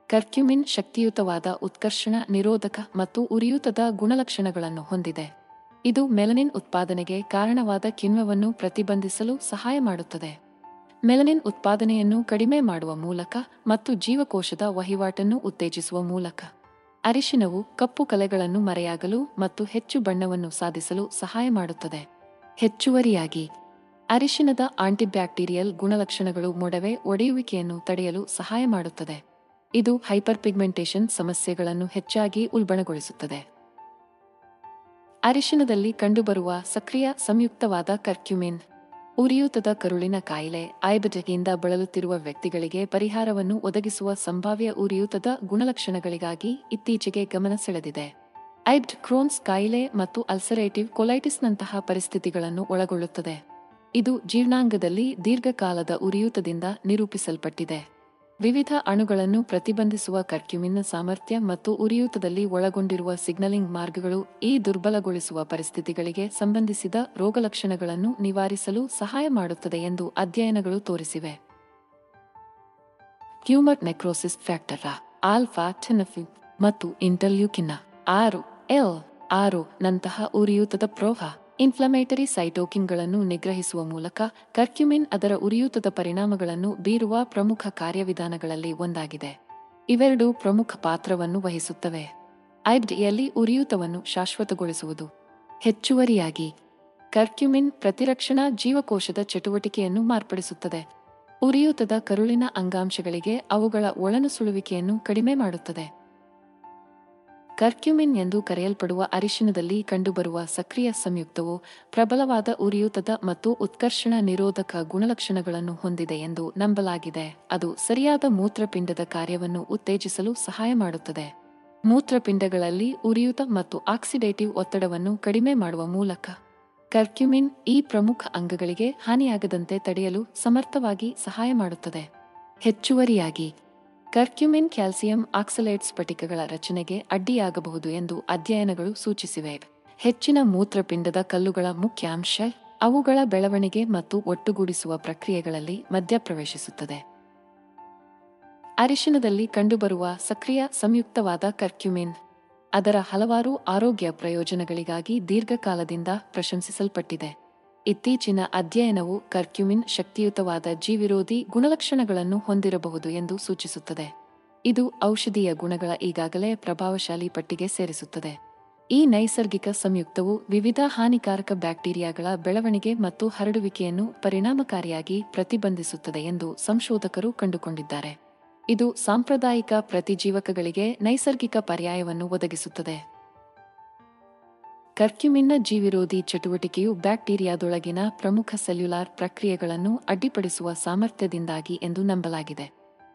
ಕರ್ಕ್ಯುಮಿನ್ ಶಕ್ತಿಯುತವಾದ ಉತ್ಕರ್ಷಣ ನಿರೋಧಕ ಮತ್ತು ಉರಿಯೂತದ ಗುಣಲಕ್ಷಣಗಳನ್ನು ಹೊಂದಿದೆ. ಇದು ಮೆಲನಿನ್ ಉತ್ಪಾದನೆಗೆ ಕಾರಣವಾದ ಕಿಣ್ವವನ್ನು ಪ್ರತಿಬಂಧಿಸಲು ಸಹಾಯ ಮಾಡುತ್ತದೆ. ಮೆಲನಿನ್ ಉತ್ಪಾದನೆಯನ್ನು ಕಡಿಮೆ ಮಾಡುವ ಮೂಲಕ ಮತ್ತು ಜೀವಕೋಶದ ವಹಿವಾಟನ್ನು ಉತ್ತೇಜಿಸುವ ಮೂಲಕ ಅರಿಶಿನವು ಕಪ್ಪು ಕಲೆಗಳನ್ನು ಮರೆಯಾಗಲು ಮತ್ತು ಹೆಚ್ಚು ಬಣ್ಣವನ್ನು ಸಾಧಿಸಲು ಸಹಾಯ ಮಾಡುತ್ತದೆ. ಹೆಚ್ಚುವರಿಯಾಗಿ ಅರಿಶಿನದ ಆಂಟಿಬ್ಯಾಕ್ಟೀರಿಯಲ್ ಗುಣಲಕ್ಷಣಗಳು ಮೊಡವೆ ಒಡೆಯುವಿಕೆಯನ್ನು ತಡೆಯಲು ಸಹಾಯ ಮಾಡುತ್ತದೆ. ಇದು ಹೈಪರ್ ಪಿಗ್ಮೆಂಟೇಷನ್ ಸಮಸ್ಯೆಗಳನ್ನು ಹೆಚ್ಚಾಗಿ ಉಲ್ಬಣಗೊಳಿಸುತ್ತದೆ. ಅರಿಶಿನದಲ್ಲಿ ಕಂಡುಬರುವ ಸಕ್ರಿಯ ಸಂಯುಕ್ತವಾದ ಕರ್ಕ್ಯುಮಿನ್ ಉರಿಯೂತದ ಕರುಳಿನ ಕಾಯಿಲೆ ಐಬೆಟಿಕ್ನಿಂದ ಬಳಲುತ್ತಿರುವ ವ್ಯಕ್ತಿಗಳಿಗೆ ಪರಿಹಾರವನ್ನು ಒದಗಿಸುವ ಸಂಭಾವ್ಯ ಉರಿಯೂತದ ಗುಣಲಕ್ಷಣಗಳಿಗಾಗಿ ಇತ್ತೀಚೆಗೆ ಗಮನ ಸೆಳೆದಿದೆ. ಐಬ್ಡ್ ಕ್ರೋನ್ಸ್ ಕಾಯಿಲೆ ಮತ್ತು ಅಲ್ಸರೇಟಿವ್ ಕೊಲೈಟಿಸ್ನಂತಹ ಪರಿಸ್ಥಿತಿಗಳನ್ನು ಒಳಗೊಳ್ಳುತ್ತದೆ. ಇದು ಜೀರ್ಣಾಂಗದಲ್ಲಿ ದೀರ್ಘಕಾಲದ ಉರಿಯೂತದಿಂದ ನಿರೂಪಿಸಲ್ಪಟ್ಟಿದೆ. ವಿವಿಧ ಅಣುಗಳನ್ನು ಪ್ರತಿಬಂಧಿಸುವ ಕರ್ಕ್ಯುಮಿನ್ನ ಸಾಮರ್ಥ್ಯ ಮತ್ತು ಉರಿಯೂತದಲ್ಲಿ ಒಳಗೊಂಡಿರುವ ಸಿಗ್ನಲಿಂಗ್ ಮಾರ್ಗಗಳು ಈ ದುರ್ಬಲಗೊಳಿಸುವ ಪರಿಸ್ಥಿತಿಗಳಿಗೆ ಸಂಬಂಧಿಸಿದ ರೋಗಲಕ್ಷಣಗಳನ್ನು ನಿವಾರಿಸಲು ಸಹಾಯ ಮಾಡುತ್ತದೆ ಎಂದು ಅಧ್ಯಯನಗಳು ತೋರಿಸಿವೆ. ಟ್ಯೂಮರ್ ನೆಕ್ರೋಸಿಸ್ ಫ್ಯಾಕ್ಟರ್ ಆಲ್ಫಾ ಟೆನಫಿನ್ ಮತ್ತು ಇಂಟರ್ಲ್ಯೂಕಿನ್ 6 ನಂತಹ ಉರಿಯೂತದ ಪ್ರೋಹ ಇನ್ಫ್ಲಮೇಟರಿ ಸೈಟೋಕಿನ್ಗಳನ್ನು ನಿಗ್ರಹಿಸುವ ಮೂಲಕ ಕರ್ಕ್ಯುಮಿನ್ ಅದರ ಉರಿಯೂತದ ಪರಿಣಾಮಗಳನ್ನು ಬೀರುವ ಪ್ರಮುಖ ಕಾರ್ಯವಿಧಾನಗಳಲ್ಲಿ ಒಂದಾಗಿದೆ. ಇವೆರಡೂ ಪ್ರಮುಖ ಪಾತ್ರವನ್ನು ವಹಿಸುತ್ತವೆ. ಐಬ್ಡ್ಯಲ್ಲಿ ಉರಿಯೂತವನ್ನು ಶಾಶ್ವತಗೊಳಿಸುವುದು. ಹೆಚ್ಚುವರಿಯಾಗಿ, ಕರ್ಕ್ಯುಮಿನ್ ಪ್ರತಿರಕ್ಷಣಾ ಜೀವಕೋಶದ ಚಟುವಟಿಕೆಯನ್ನು ಮಾರ್ಪಡಿಸುತ್ತದೆ. ಉರಿಯೂತದ ಕರುಳಿನ ಅಂಗಾಂಶಗಳಿಗೆ ಅವುಗಳ ಒಳನುಸುಳುವಿಕೆಯನ್ನು ಕಡಿಮೆ ಮಾಡುತ್ತದೆ. ಕರ್ಕ್ಯುಮಿನ್ ಎಂದು ಕರೆಯಲ್ಪಡುವ ಅರಿಶಿನದಲ್ಲಿ ಕಂಡುಬರುವ ಸಕ್ರಿಯ ಸಂಯುಕ್ತವು ಪ್ರಬಲವಾದ ಉರಿಯೂತದ ಮತ್ತು ಉತ್ಕರ್ಷಣ ನಿರೋಧಕ ಗುಣಲಕ್ಷಣಗಳನ್ನು ಹೊಂದಿದೆ ಎಂದು ನಂಬಲಾಗಿದೆ. ಅದು ಸರಿಯಾದ ಮೂತ್ರಪಿಂಡದ ಕಾರ್ಯವನ್ನು ಉತ್ತೇಜಿಸಲು ಸಹಾಯ ಮಾಡುತ್ತದೆ. ಮೂತ್ರಪಿಂಡಗಳಲ್ಲಿ ಉರಿಯೂತ ಮತ್ತು ಆಕ್ಸಿಡೇಟಿವ್ ಒತ್ತಡವನ್ನು ಕಡಿಮೆ ಮಾಡುವ ಮೂಲಕ ಕರ್ಕ್ಯುಮಿನ್ ಈ ಪ್ರಮುಖ ಅಂಗಗಳಿಗೆ ಹಾನಿಯಾಗದಂತೆ ತಡೆಯಲು ಸಮರ್ಥವಾಗಿ ಸಹಾಯ ಮಾಡುತ್ತದೆ. ಹೆಚ್ಚುವರಿಯಾಗಿ, ಕರ್ಕ್ಯುಮಿನ್ ಕ್ಯಾಲ್ಸಿಯಂ ಆಕ್ಸಲೇಟ್ ಸ್ಫಟಿಕಗಳ ರಚನೆಗೆ ಅಡ್ಡಿಯಾಗಬಹುದು ಎಂದು ಅಧ್ಯಯನಗಳು ಸೂಚಿಸಿವೆ. ಹೆಚ್ಚಿನ ಮೂತ್ರಪಿಂಡದ ಕಲ್ಲುಗಳ ಮುಖ್ಯ ಅಂಶ ಅವುಗಳ ಬೆಳವಣಿಗೆ ಮತ್ತು ಒಟ್ಟುಗೂಡಿಸುವ ಪ್ರಕ್ರಿಯೆಗಳಲ್ಲಿ ಮಧ್ಯಪ್ರವೇಶಿಸುತ್ತದೆ. ಅರಿಶಿನದಲ್ಲಿ ಕಂಡುಬರುವ ಸಕ್ರಿಯ ಸಂಯುಕ್ತವಾದ ಕರ್ಕ್ಯುಮಿನ್ ಅದರ ಹಲವಾರು ಆರೋಗ್ಯ ಪ್ರಯೋಜನಗಳಿಗಾಗಿ ದೀರ್ಘಕಾಲದಿಂದ ಪ್ರಶಂಸಿಸಲ್ಪಟ್ಟಿದೆ. ಇತ್ತೀಚಿನ ಅಧ್ಯಯನವು ಕರ್ಕ್ಯುಮಿನ್ ಶಕ್ತಿಯುತವಾದ ಜೀವಿರೋಧಿ ಗುಣಲಕ್ಷಣಗಳನ್ನು ಹೊಂದಿರಬಹುದು ಎಂದು ಸೂಚಿಸುತ್ತದೆ. ಇದು ಔಷಧೀಯ ಗುಣಗಳ ಈಗಾಗಲೇ ಪ್ರಭಾವಶಾಲಿ ಪಟ್ಟಿಗೆ ಸೇರಿಸುತ್ತದೆ. ಈ ನೈಸರ್ಗಿಕ ಸಂಯುಕ್ತವು ವಿವಿಧ ಹಾನಿಕಾರಕ ಬ್ಯಾಕ್ಟೀರಿಯಾಗಳ ಬೆಳವಣಿಗೆ ಮತ್ತು ಹರಡುವಿಕೆಯನ್ನು ಪರಿಣಾಮಕಾರಿಯಾಗಿ ಪ್ರತಿಬಂಧಿಸುತ್ತದೆ ಎಂದು ಸಂಶೋಧಕರು ಕಂಡುಕೊಂಡಿದ್ದಾರೆ. ಇದು ಸಾಂಪ್ರದಾಯಿಕ ಪ್ರತಿಜೀವಕಗಳಿಗೆ ನೈಸರ್ಗಿಕ ಪರ್ಯಾಯವನ್ನು ಒದಗಿಸುತ್ತದೆ. ಕರ್ಕ್ಯುಮಿನ್ನ ಜೀವಿರೋಧಿ ಚಟುವಟಿಕೆಯು ಬ್ಯಾಕ್ಟೀರಿಯಾದೊಳಗಿನ ಪ್ರಮುಖ ಸೆಲ್ಯುಲಾರ್ ಪ್ರಕ್ರಿಯೆಗಳನ್ನು ಅಡ್ಡಿಪಡಿಸುವ ಸಾಮರ್ಥ್ಯದಿಂದಾಗಿ ಎಂದು ನಂಬಲಾಗಿದೆ.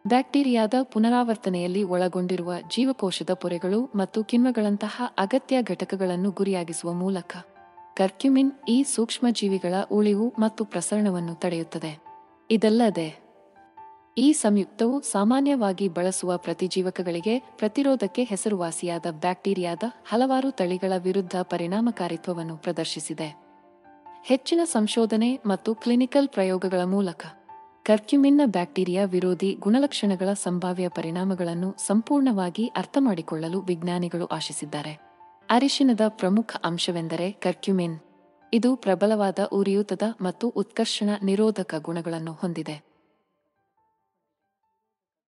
ಬ್ಯಾಕ್ಟೀರಿಯಾದ ಪುನರಾವರ್ತನೆಯಲ್ಲಿ ಒಳಗೊಂಡಿರುವ ಜೀವಕೋಶದ ಪೊರೆಗಳು ಮತ್ತು ಕಿಣ್ವಗಳಂತಹ ಅಗತ್ಯ ಘಟಕಗಳನ್ನು ಗುರಿಯಾಗಿಸುವ ಮೂಲಕ ಕರ್ಕ್ಯುಮಿನ್ ಈ ಸೂಕ್ಷ್ಮಜೀವಿಗಳ ಉಳಿವು ಮತ್ತು ಪ್ರಸರಣವನ್ನು ತಡೆಯುತ್ತದೆ. ಇದಲ್ಲದೆ, ಈ ಸಂಯುಕ್ತವು ಸಾಮಾನ್ಯವಾಗಿ ಬಳಸುವ ಪ್ರತಿಜೀವಕಗಳಿಗೆ ಪ್ರತಿರೋಧಕ್ಕೆ ಹೆಸರುವಾಸಿಯಾದ ಬ್ಯಾಕ್ಟೀರಿಯಾದ ಹಲವಾರು ತಳಿಗಳ ವಿರುದ್ಧ ಪರಿಣಾಮಕಾರಿತ್ವವನ್ನು ಪ್ರದರ್ಶಿಸಿದೆ. ಹೆಚ್ಚಿನ ಸಂಶೋಧನೆ ಮತ್ತು ಕ್ಲಿನಿಕಲ್ ಪ್ರಯೋಗಗಳ ಮೂಲಕ ಕರ್ಕ್ಯುಮಿನ್ನ ಬ್ಯಾಕ್ಟೀರಿಯಾ ವಿರೋಧಿ ಗುಣಲಕ್ಷಣಗಳ ಸಂಭಾವ್ಯ ಪರಿಣಾಮಗಳನ್ನು ಸಂಪೂರ್ಣವಾಗಿ ಅರ್ಥಮಾಡಿಕೊಳ್ಳಲು ವಿಜ್ಞಾನಿಗಳು ಆಶಿಸಿದ್ದಾರೆ. ಅರಿಶಿನದ ಪ್ರಮುಖ ಅಂಶವೆಂದರೆ ಕರ್ಕ್ಯುಮಿನ್. ಇದು ಪ್ರಬಲವಾದ ಉರಿಯೂತದ ಮತ್ತು ಉತ್ಕರ್ಷಣ ನಿರೋಧಕ ಗುಣಗಳನ್ನು ಹೊಂದಿದೆ.